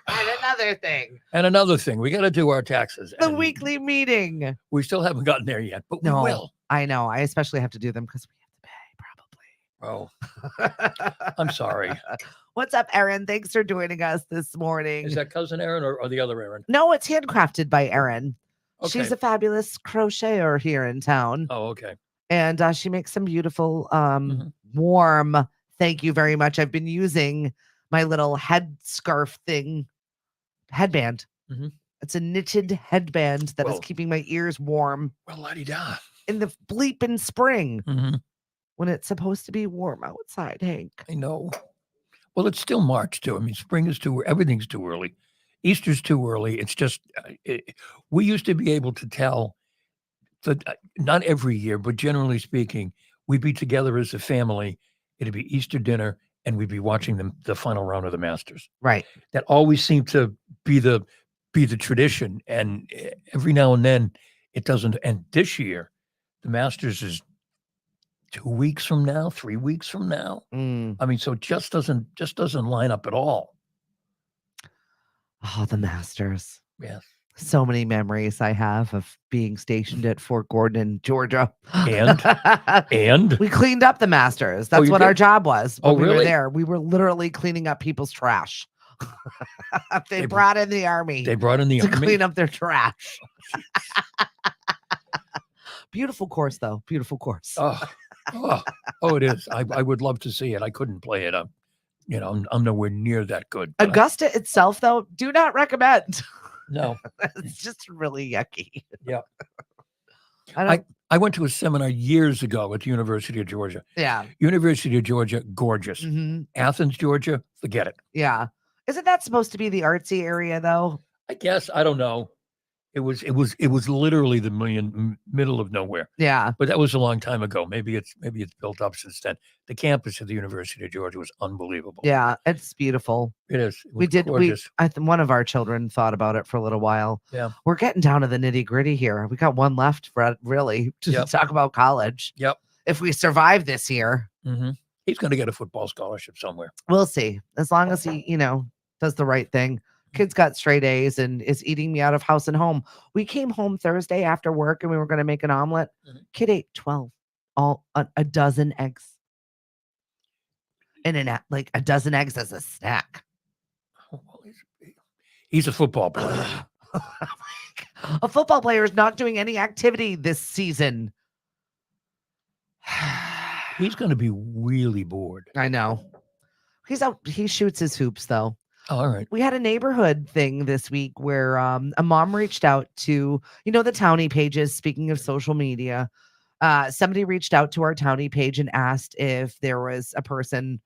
And another thing, And another thing, we got to do our taxes. the And weekly meeting. we still haven't gotten there yet, but No, we will. I know. I especially have to do them because we Oh, have to pay, I'm sorry. What's up, Erin? Thanks for joining us this morning. Is that cousin Aaron or the other Aaron? No, it's handcrafted by Erin. She's Okay. a fabulous crocheter here in town. Oh, okay. And she makes some beautiful, Mhm. warm. Thank you very much. I've been using my little headband. Mhm. It's a knitted headband that is Well- keeping my ears warm Well, la-di-da. in the bleeping spring Mhm. when it's supposed to be warm outside, Hank. I know. Well, it's still March too. I mean, spring is everything's too early. Easter's too early. It's just, we used to be able to tell that not every year, but generally speaking, we'd be together as a family. It'd be Easter dinner and we'd be watching the final round of the Masters. Right. That always seemed to be the tradition. And every now and then it doesn't. And this year, the Masters is 2 weeks from now, 3 weeks from now. Mm. I mean, so it just doesn't line up at all. Oh, the Masters. Yes. So many memories I have of being stationed at Fort Gordon, Georgia. And we cleaned up the Masters. That's you what our did? job was when Oh, we were really? there. We were literally cleaning up people's trash. They They- brought in the army they brought in the to army. clean up their trash. Beautiful course, though. Beautiful course. Oh, it is. I would love to see it. I couldn't play it. I'm nowhere near that good. but Augusta itself, though, do not recommend. no. It's just really yucky. Yeah. I I went to a seminar years ago at the University of Georgia. Yeah. University of Georgia, gorgeous. Mhm. Athens, Georgia, forget it. Yeah. Isn't that supposed to be the artsy area, though? I guess I don't know. It was literally the middle of nowhere. Yeah. But that was a long time ago. Maybe it's built up since then. The campus of the University of Georgia was unbelievable. Yeah. It's beautiful. It is. It We was did. gorgeous. One of our children thought about it for a little while. Yeah. We're getting down to the nitty gritty here. We got one left, Fred, really, to Yep. talk about college. Yep. If we survive this year, Mm-hmm. He's going to get a football scholarship somewhere. we'll see. As long as he, does the right thing. Kid's got straight A's and is eating me out of house and home. We came home Thursday after work and we were going to make an omelet. Mhm. Kid ate 12, a dozen eggs. And like a dozen eggs as a snack. Oh, well, he's a football player. A football player is not doing any activity this season. He's going to be really bored. I know. He's out. He shoots his hoops, though. Oh, all right. We had a neighborhood thing this week where a mom reached out to, the Townie pages. Speaking of social media, somebody reached out to our Townie page and asked if there was a person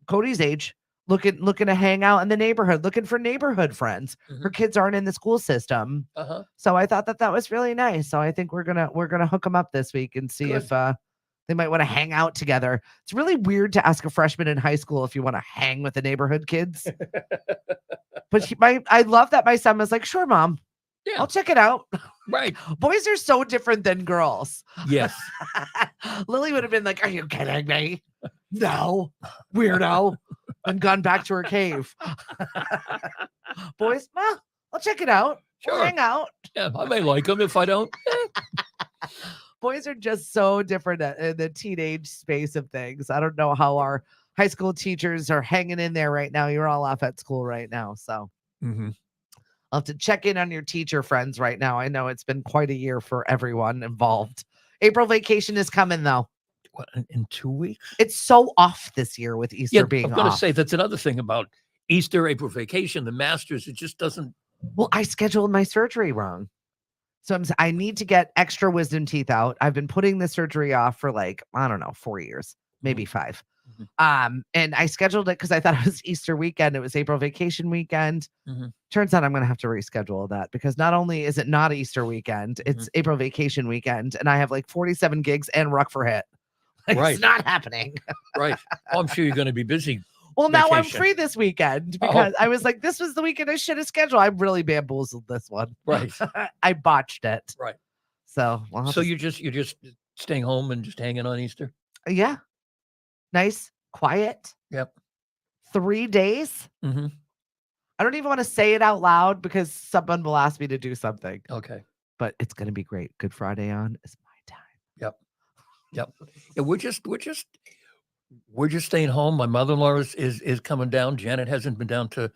Cody's age looking to hang out in the neighborhood, looking for neighborhood friends. Her kids aren't in the school system, so I thought that was really nice. So I think we're gonna hook them up this week and see if they might want to hang out together. It's really weird to ask a freshman in high school if you want to hang with the neighborhood kids. But I love that my son was like, "Sure, mom, Yeah. I'll check it out." Right. Boys are so different than girls. Yes. Lily would have been like, "Are you kidding me? No, weirdo," and gone back to her cave. Boys, well, I'll check it out. We'll Sure. hang out. Yeah, I may like him if I don't. Boys are just so different in the teenage space of things. I don't know how our high school teachers are hanging in there right now. You're all off at school right now. So Mm-hmm. I'll have to check in on your teacher friends right now. I know it's been quite a year for everyone involved. April vacation is coming, though. What, in 2 weeks? It's so off this year with Easter being I'm going to off. say that's another thing about Easter, April vacation, the Masters. It just doesn't. Well, I scheduled my surgery wrong. So I need to get extra wisdom teeth out. I've been putting the surgery off for like, I don't know, 4 years, maybe 5. And I scheduled it because I thought it was Easter weekend. It was April vacation weekend. Turns out I'm going to have to reschedule that because not only is it not Easter weekend, it's April vacation weekend. And I have like 47 gigs and Ruck for Hit. Right. It's not happening. Right. Oh, I'm sure you're going to be busy. Well, now I'm Vacation. free this weekend because I was like, this was the weekend I should have scheduled. I really bamboozled this one. Right. I botched it. Right. So, So you're just staying home and just hanging on Easter? yeah. Nice, quiet. Yep. 3 days. Mm-hmm. I don't even want to say it out loud because someone will ask me to do something. Okay. But it's going to be great. Good Friday on is my time. Yep. Yep. Yeah, we're just staying home. My mother-in-law is coming down. Janet hasn't been down to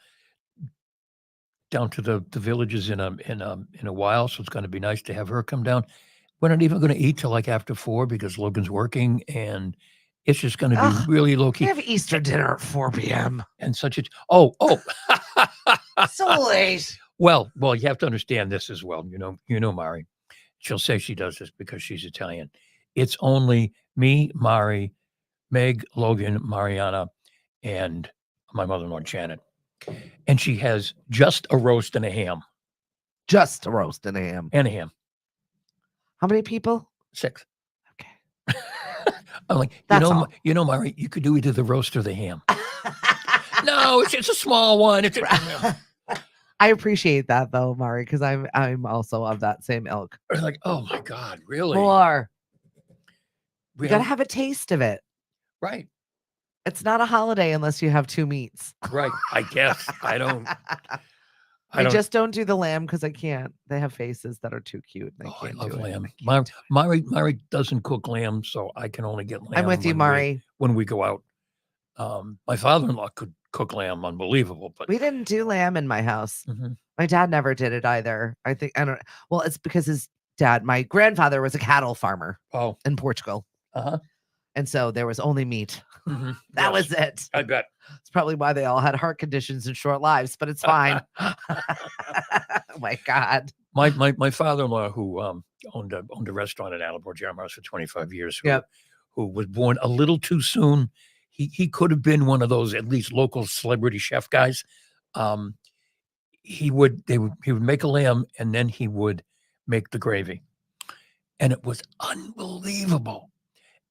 the villages in a while, so it's going to be nice to have her come down. We're not even going to eat till like after 4 because Logan's working, and it's just going to be really low key. We have Easter dinner at 4 p.m. And such a oh So late. Well, you have to understand this as well. You know, Mari. She'll say she does this because she's Italian. It's only me, Mari, Meg, Logan, Mariana, and my mother-in-law, Janet. And she has just a roast and a ham. Just a roast and a ham. And a ham. How many people? 6. Okay. I'm like, you know, Mari, you could do either the roast or the ham. No, it's a small one. I appreciate that though, Mari, because I'm also of that same ilk. Like, oh my God, really? More. You Really? gotta have a taste of it. Right. It's not a holiday unless you have 2 meats. Right. I guess. I don't. I just don't do the lamb because I can't. They have faces that are too cute. And I love do it. lamb. I can't do it. Mari doesn't cook lamb, so I can only get lamb. I'm with you, Mari. When we go out. My father-in-law could cook lamb, unbelievable. But We didn't do lamb in my house. My dad never did it either. Well, it's because his dad, my grandfather, was a cattle farmer in Portugal. And so there was only meat. That was it. I bet. It's probably why they all had heart conditions and short lives, but it's fine. Oh my God. My father-in-law, who owned a restaurant in Attleboro, Jeremiah, for 25 years, who was born a little too soon. He could have been one of those at least local celebrity chef guys. He would make a lamb and then he would make the gravy, and it was unbelievable.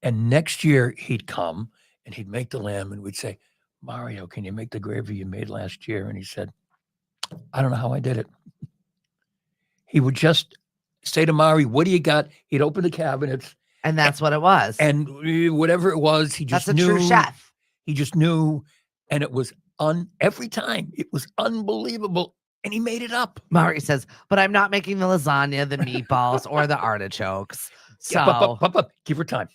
And next year he'd come and he'd make the lamb, and we'd say, "Mario, can you make the gravy you made last year?" And he said, "I don't know how I did it." He would just say to Mari, "What do you got?" He'd open the cabinets. And that's what it was. And whatever it was, he just knew. That's a true chef. He just knew. And it was every time. It was unbelievable. and he made it up. Mari says, but I'm not making the lasagna, the meatballs, or the artichokes. So Yeah, but give her time.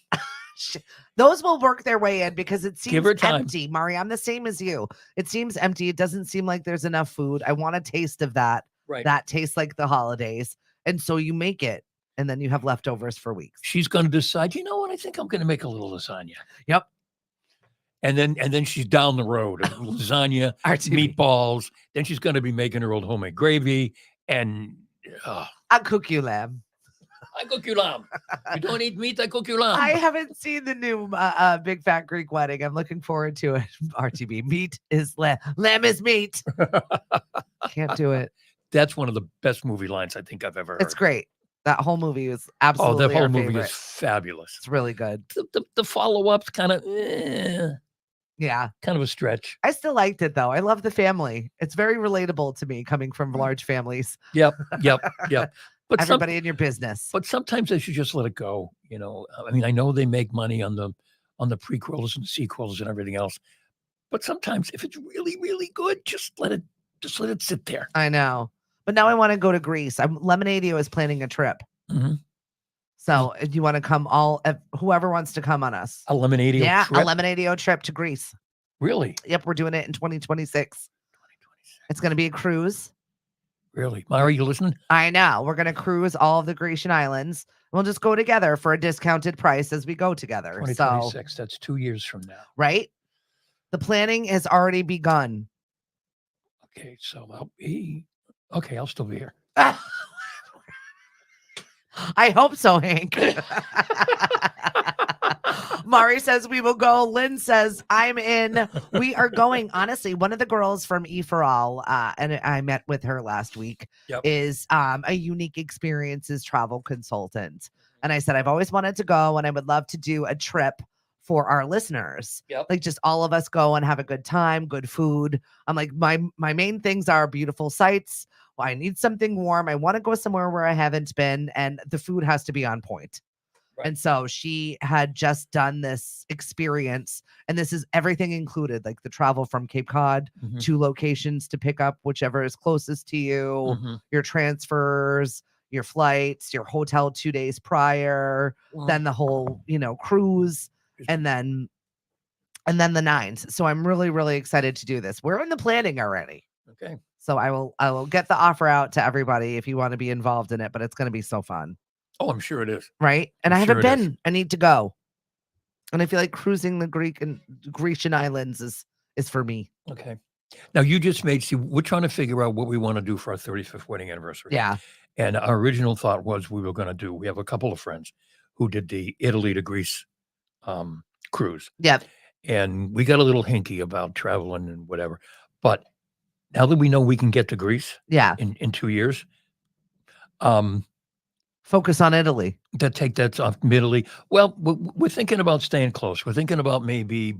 those will work their way in because it Give seems her time. empty. Mari, I'm the same as you. It seems empty. It doesn't seem like there's enough food. I want a taste of that. Right. That tastes like the holidays. And so you make it, and then you have leftovers for weeks. She's going to decide, you know what? I think I'm going to make a little lasagna. Yep. And then she's down the road of lasagna, RTV. meatballs. Then she's going to be making her old homemade gravy. And I'll cook you lamb. I cook you lamb. You don't eat meat, I cook you lamb. I haven't seen the new Big Fat Greek Wedding. I'm looking forward to it. RTB. Meat is lamb. Lamb is meat. Can't do it. That's one of the best movie lines I think I've ever heard. It's great. That whole movie is Oh, absolutely that whole our movie favorite. is fabulous. It's really good. The follow-up's kind of Yeah. kind of a stretch. I still liked it though. I love the family. It's very relatable to me coming from large families. Yep. But Everybody in your business. But sometimes they should just let it go. You know, I mean, I know they make money on the prequels and sequels and everything else, but sometimes if it's really, really good, just let it sit there. I know. But now I want to go to Greece. Lemonadio is planning a trip. Mhm. So do you want to come whoever wants to come on us? A Lemonadio Yeah, trip? a Lemonadio trip to Greece. Really? Yep, we're doing it in 2026. It's going to be a cruise. Really? Mari, you listening? I know. We're going to cruise all of the Grecian islands. We'll just go together for a discounted price as we go together. So, 2026. That's 2 years from now. right? The planning has already begun. Okay, so I'll still be here. I hope so, Hank. Mari says we will go. Lynn says I'm in. We are going. Honestly, one of the girls from E for All, and I met with her last week, is a unique experiences travel consultant. And I said I've always wanted to go, and I would love to do a trip for our listeners. Like just all of us go and have a good time, good food. I'm like, my main things are beautiful sights. Well, I need something warm. I want to go somewhere where I haven't been, and the food has to be on point. Right. And so she had just done this experience, and this is everything included, like the travel from Cape Cod to locations to pick up whichever is closest to you, your transfers, your flights, your hotel 2 days prior, then the whole, cruise, and then the nines. So I'm really, really excited to do this. We're in the planning already. Okay. So I will get the offer out to everybody if you want to be involved in it, but it's going to be so fun. Oh, I'm sure it is. Right. And I I'm sure haven't it been. I need to go. And I feel like cruising the Grecian islands is for me. Okay. Now we're trying to figure out what we want to do for our 35th wedding anniversary. Yeah. And our original thought was we have a couple of friends who did the Italy to Greece cruise. Yep. And we got a little hinky about traveling and whatever. But now that we know we can get to Greece in 2 years, focus on Italy. That's off Italy. Well, we're thinking about staying close. We're thinking about maybe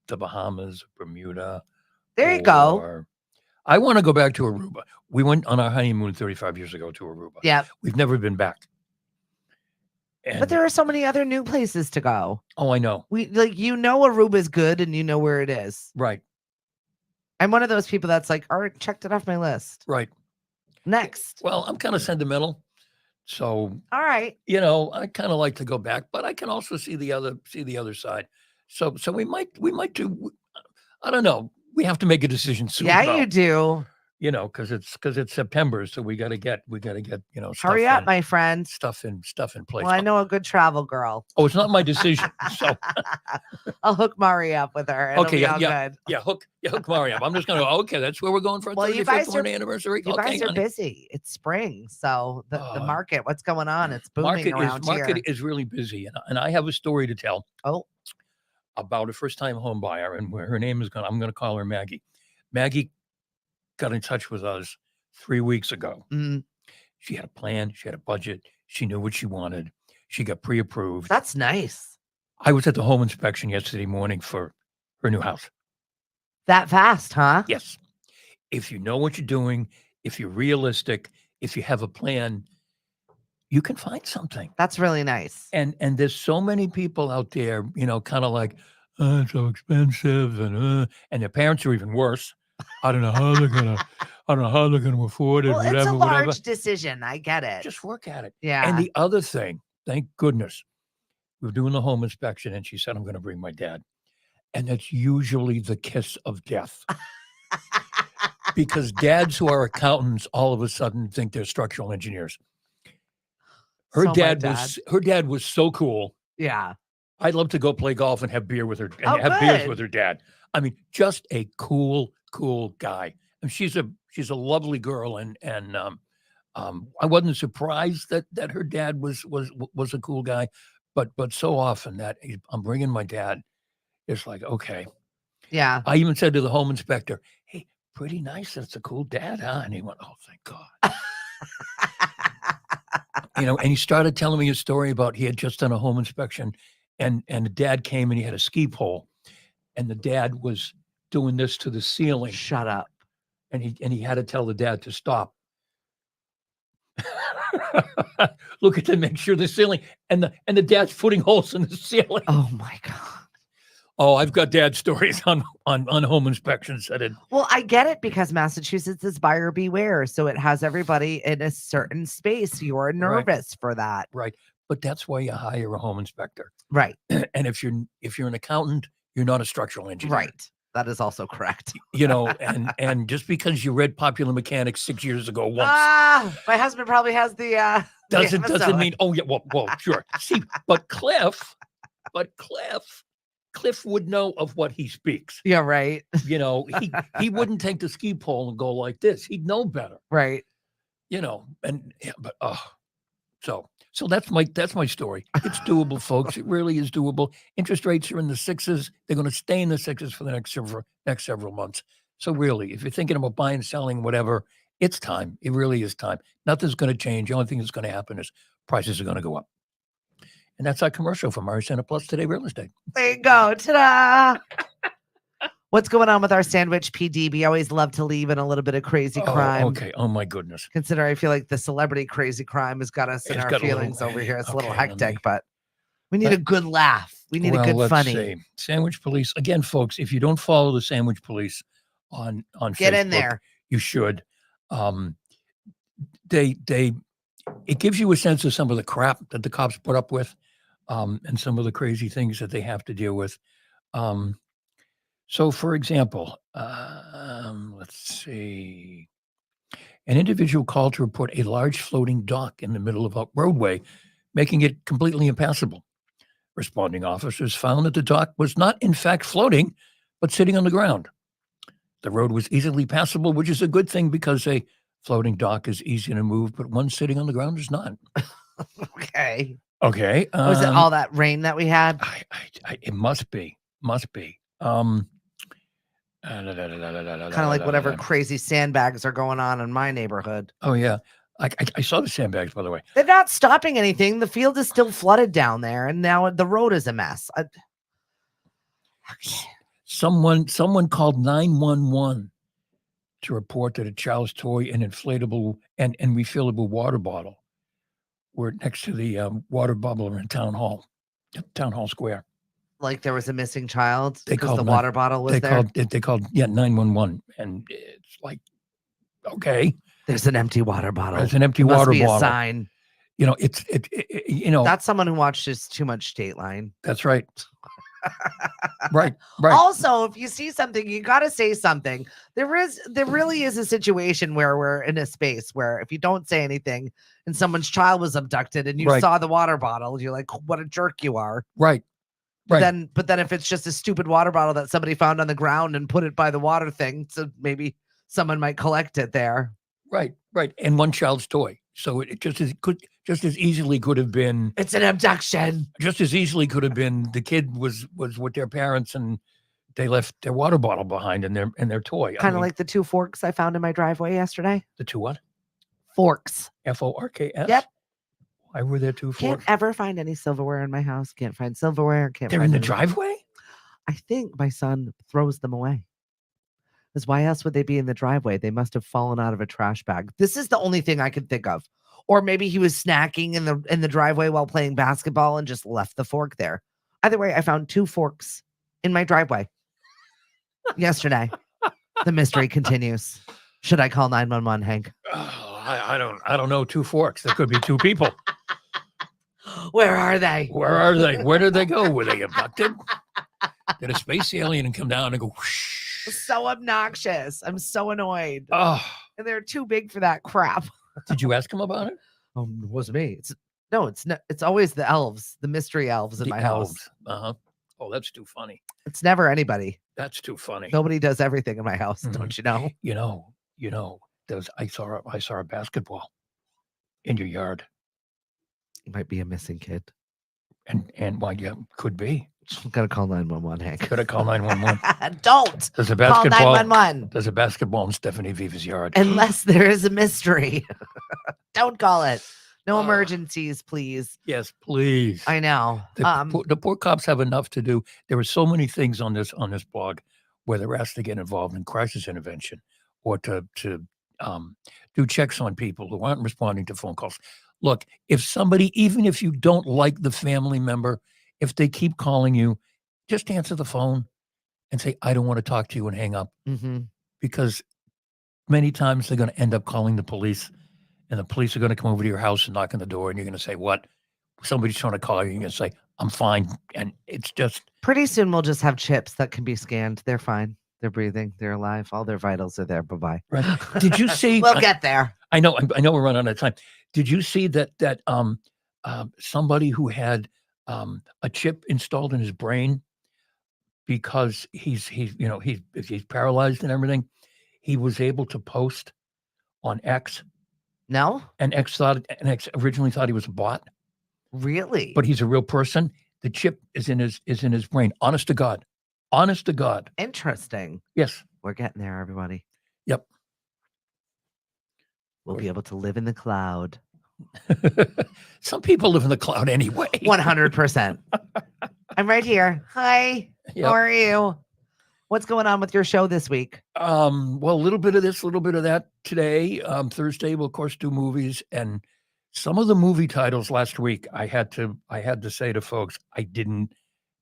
the Bahamas, Bermuda. There you go. I want to go back to Aruba. We went on our honeymoon 35 years ago to Aruba. Yeah. We've never been back. But there are so many other new places to go. Oh, I know. Aruba's good and you know where it is. Right. I'm one of those people that's like, all right, checked it off my list. Right. Next. Well, I'm kind of sentimental. So, all right. I kind of like to go back, but I can also see the other side. So we might do, I don't know. We have to make a decision soon. Yeah, you do. Because it's September, so we got to get hurry up, my friend. Stuff in place. Well, I know a good travel girl. Oh, it's not my decision. So I'll hook Mari up with her. It'll be all good. Hook Mari up. I'm just gonna okay, that's where we're going for our 35th wedding anniversary. You guys are busy. It's spring, so the market, what's going on? It's booming around here. Market is really busy, and I have a story to tell. Oh, about a first-time home buyer, and her name is I'm going to call her Maggie. Maggie got in touch with us 3 weeks ago. She had a plan. She had a budget. She knew what she wanted. She got pre-approved. That's nice. I was at the home inspection yesterday morning for her new house. That fast, huh? Yes. If you know what you're doing, if you're realistic, if you have a plan, you can find something. That's really nice. And there's so many people out there, kind of like, oh, it's so expensive, and their parents are even worse. I don't know how they're gonna. I don't know how they're going to afford it, Well, it's whatever, a large whatever. decision. I get it. Just work at it. Yeah. And the other thing, thank goodness, we were doing the home inspection, and she said, I'm going to bring my dad. And that's usually the kiss of death. Because dads who are accountants all of a sudden think they're structural engineers. Her So my dad was so cool. Yeah. I'd love to go play golf and have beer with her and Oh, have beers good. with her dad. I mean, just a cool guy. And she's a lovely girl, and I wasn't surprised that her dad was a cool guy, but so often that I'm bringing my dad, it's like, okay. Yeah. I even said to the home inspector, hey, pretty nice. That's a cool dad, huh? And he went, oh, thank God. And he started telling me a story about he had just done a home inspection, and the dad came and he had a ski pole, and the dad was doing this to the ceiling. Shut up. And he had to tell the dad to stop. Look at them, make sure the ceiling, and the dad's putting holes in the ceiling. Oh my God. Oh, I've got dad stories on home inspections. Well, I get it, because Massachusetts is buyer beware, so it has everybody in a certain space. You're nervous for that, right? But that's why you hire a home inspector, right? And if you're an accountant, you're not a structural engineer, right? That is also correct. And just because you read Popular Mechanics 6 years ago once, my husband probably has the doesn't mean, oh yeah, well, sure. See, but Cliff would know of what he speaks. Yeah, right. He wouldn't take the ski pole and go like this. He'd know better. Right. So that's my story. It's doable, folks. It really is doable. Interest rates are in the 6s. They're going to stay in the 6s for the next several months. So really, if you're thinking about buying, selling, whatever, it's time. It really is time. Nothing's going to change. The only thing that's going to happen is prices are going to go up. And that's our commercial from Murray Center Plus Today Real Estate. There you go. Ta-da! What's going on with our sandwich PD? We always love to leave in a little bit of crazy crime. Okay. Oh my goodness. Consider I feel like the celebrity crazy crime has got us in our feelings over here. It's a little hectic, but we need a good laugh. We need a good funny. See. Sandwich Police. Again, folks, if you don't follow the Sandwich Police on Facebook, get in there. You should. It gives you a sense of some of the crap that the cops put up with, and some of the crazy things that they have to deal with. So, for example, let's see. An individual called to report a large floating dock in the middle of a roadway, making it completely impassable. Responding officers found that the dock was not, in fact, floating, but sitting on the ground. The road was easily passable, which is a good thing because a floating dock is easy to move, but one sitting on the ground is not. Okay. Was it all that rain that we had? It must be. Kind of like whatever crazy sandbags are going on in my neighborhood. Oh, yeah. I saw the sandbags, by the way. They're not stopping anything. The field is still flooded down there, and now the road is a mess. Someone called 911 to report that a child's toy and inflatable and refillable water bottle were next to the water bubbler in Town Hall Square. Like there was a missing child because the called water bottle was there? They called 911, and it's like, okay. There's an empty water bottle. There's an empty water bottle. A sign. It's that's someone who watches too much Dateline. That's right. Right. Also, if you see something, you got to say something. There really is a situation where we're in a space where if you don't say anything and someone's child was abducted and you saw the water bottle, you're like, what a jerk you are. Right. But then if it's just a stupid water bottle that somebody found on the ground and put it by the water thing, so maybe someone might collect it there. Right. And one child's toy. So it just as easily could have been. It's an abduction. Just as easily could have been the kid was with their parents and they left their water bottle behind and their toy. Kind of like the 2 forks I found in my driveway yesterday. The 2 what? Forks. Forks? Yep. Why were there 2 forks? Can't ever find any silverware in my house. Can't find silverware. They're in the driveway? I think my son throws them away. Because why else would they be in the driveway? They must have fallen out of a trash bag. This is the only thing I could think of. Or maybe he was snacking in the driveway while playing basketball and just left the fork there. Either way, I found 2 forks in my driveway yesterday. The mystery continues. Should I call 911, Hank? I don't know. Two forks. There could be two people. Where are they? Where are they? Where did they go? Were they abducted? Did a space alien come down and go whoosh? So obnoxious. I'm so annoyed. Oh, And they're too big for that crap. did you ask him about it? It wasn't me. It's not. It's always the elves, the mystery elves in The my house. elves. Uh-huh. Oh, that's too funny. It's never anybody. That's too funny. Nobody does everything in my house. Mhm. Don't you know? You know. I saw a basketball in your yard, It might be a missing kid. and why? Yeah, could be. Gotta call 911, Hank. Gotta call 911. Don't There's a call basketball. 911 There's a basketball in Stephanie Viva's yard. unless there is a mystery. Don't call it. No Uh, emergencies, please. Yes, please. I know. The poor cops have enough to do. There are so many things on this blog where they're asked to get involved in crisis intervention or to do checks on people who aren't responding to phone calls. Look, if somebody, even if you don't like the family member, if they keep calling you, just answer the phone and say, I don't want to talk to you, and hang up, because many times they're going to end up calling the police, and the police are going to come over to your house and knock on the door, and you're going to say, what? Somebody's trying to call you, and you're going to say, I'm fine. And it's just. Pretty soon we'll just have chips that can be scanned. They're fine. They're breathing. They're alive. All their vitals are there. Bye-bye. Right. Did you see? We'll get there. I know we're running out of time. Did you see that somebody who had a chip installed in his brain because he's paralyzed and everything, he was able to post on X, No? and X originally thought he was a bot, Really? but he's a real person. The chip is in his brain. Honest to God. Interesting. Yes. We're getting there, everybody. Yep. We'll be able to live in the cloud. Some people live in the cloud anyway. 100%. I'm right here. Hi. Yep. How are you? What's going on with your show this week? Well, a little bit of this, a little bit of that today. Thursday, we'll of course do movies, and some of the movie titles last week, I had to say to folks, I didn't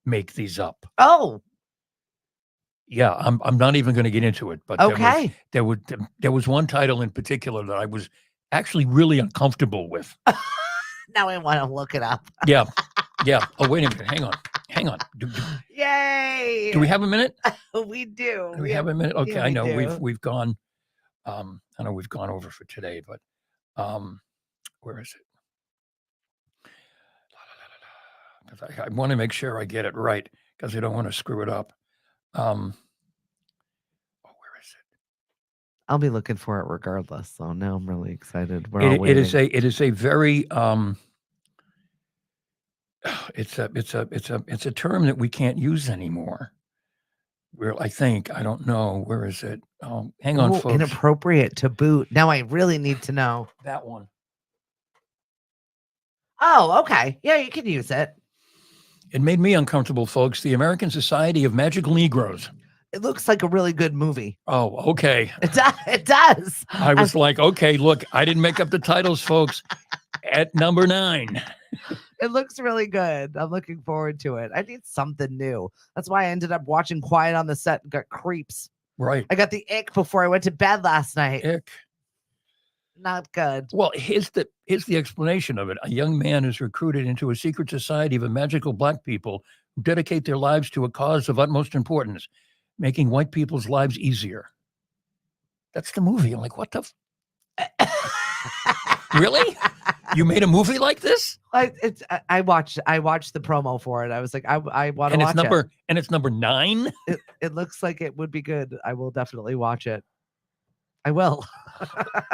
make these up. Oh, Yeah, I'm not even going to get into it. But okay. there was one title in particular that I was actually really uncomfortable with. Now I want to look it up. Yeah. Oh, wait a minute. Hang on. Yay. Do we have a minute? We do. Do we have a minute? Okay, yeah, I know do. we've gone. I know we've gone over for today, but where is it? 'Cause I want to make sure I get it right because I don't want to screw it up. Where is it? I'll be looking for it regardless. So now I'm really excited. We're all It is waiting. a very it's a term that we can't use anymore. I think, I don't know, where is it? Hang on, Ooh, folks. inappropriate to boot. Now I really need to know. That one. Oh, okay. Yeah, you can use it. It made me uncomfortable, folks. The American Society of Magical Negroes. It looks like a really good movie. Oh, okay. It does. I was like, okay, look, I didn't make up the titles, folks. At number 9. It looks really good. I'm looking forward to it. I need something new. That's why I ended up watching Quiet on the Set and got creeps. Right. I got the ick before I went to bed last night. Ick. Not good. Well, here's the explanation of it. A young man is recruited into a secret society of magical black people who dedicate their lives to a cause of utmost importance, making white people's lives easier. That's the movie. I'm like, what the? Really? You made a movie like this? I watched the promo for it. I was like, I want to watch it. And it's number 9. It looks like it would be good. I will definitely watch it. I will.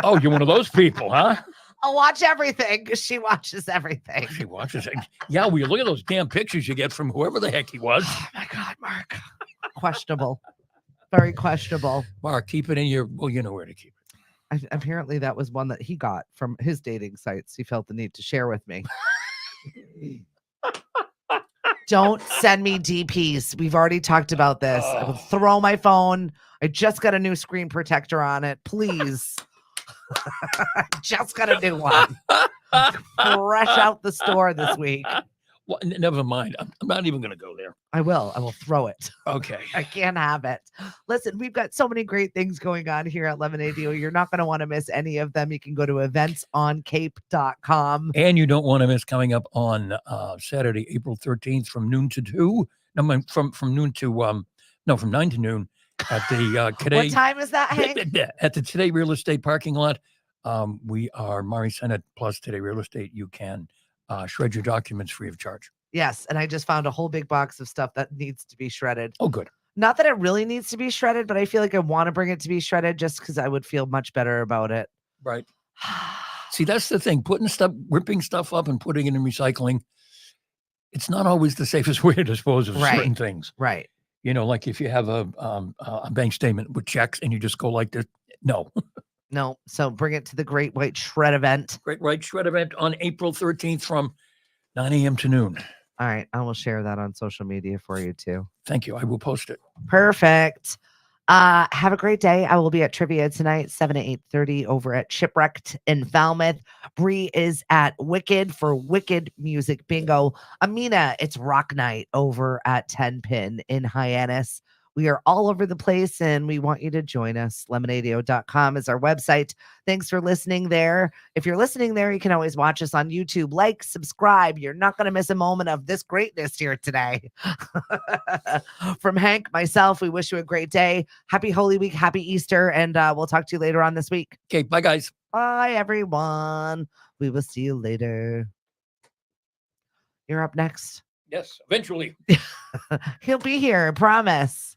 Oh, you're one of those people, huh? I'll watch everything. She watches everything. She watches it. Yeah, well, you look at those damn pictures you get from whoever the heck he was. Oh my God, Mark. Questionable. Very questionable. Mark, keep it in your, well, you know where to keep it. Apparently that was one that he got from his dating sites. He felt the need to share with me. Don't send me DPs. We've already talked about this. I will throw my phone. I just got a new screen protector on it. Please. I just got a new one. Fresh out the store this week. Well, never mind. I'm not even going to go there. I will throw it. Okay. I can't have it. Listen, we've got so many great things going on here at Lemonade.io. You're not going to want to miss any of them. You can go to eventsoncape.com. And you don't want to miss coming up on Saturday, April 13th from noon to 2. No, from noon to from 9 to noon at the Today. What time is that, Hank? At the Today Real Estate parking lot. We are Mari Senate plus Today Real Estate. You can shred your documents free of charge. Yes, and I just found a whole big box of stuff that needs to be shredded. Oh, good. Not that it really needs to be shredded, but I feel like I want to bring it to be shredded just because I would feel much better about it. Right. See, that's the thing. Ripping stuff up and putting it in recycling, it's not always the safest way to dispose of certain things. Right. You know, like if you have a bank statement with checks and you just go like this, no. No. So bring it to the Great White Shred event. Great White Shred event on April 13th from 9 a.m. to noon. All right. I will share that on social media for you too. Thank you. I will post it. Perfect. Have a great day. I will be at trivia tonight, 7 to 8:30 over at Shipwrecked in Falmouth. Bree is at Wicked for Wicked Music Bingo. Amina, it's Rock Night over at 10 Pin in Hyannis. We are all over the place and we want you to join us. Lemonade.io.com is our website. Thanks for listening there. If you're listening there, you can always watch us on YouTube. Like, subscribe. You're not going to miss a moment of this greatness here today. From Hank, myself, we wish you a great day. Happy Holy Week, happy Easter, and we'll talk to you later on this week. Okay, bye, guys. Bye, everyone. We will see you later. You're up next. Yes, eventually. He'll be here, I promise.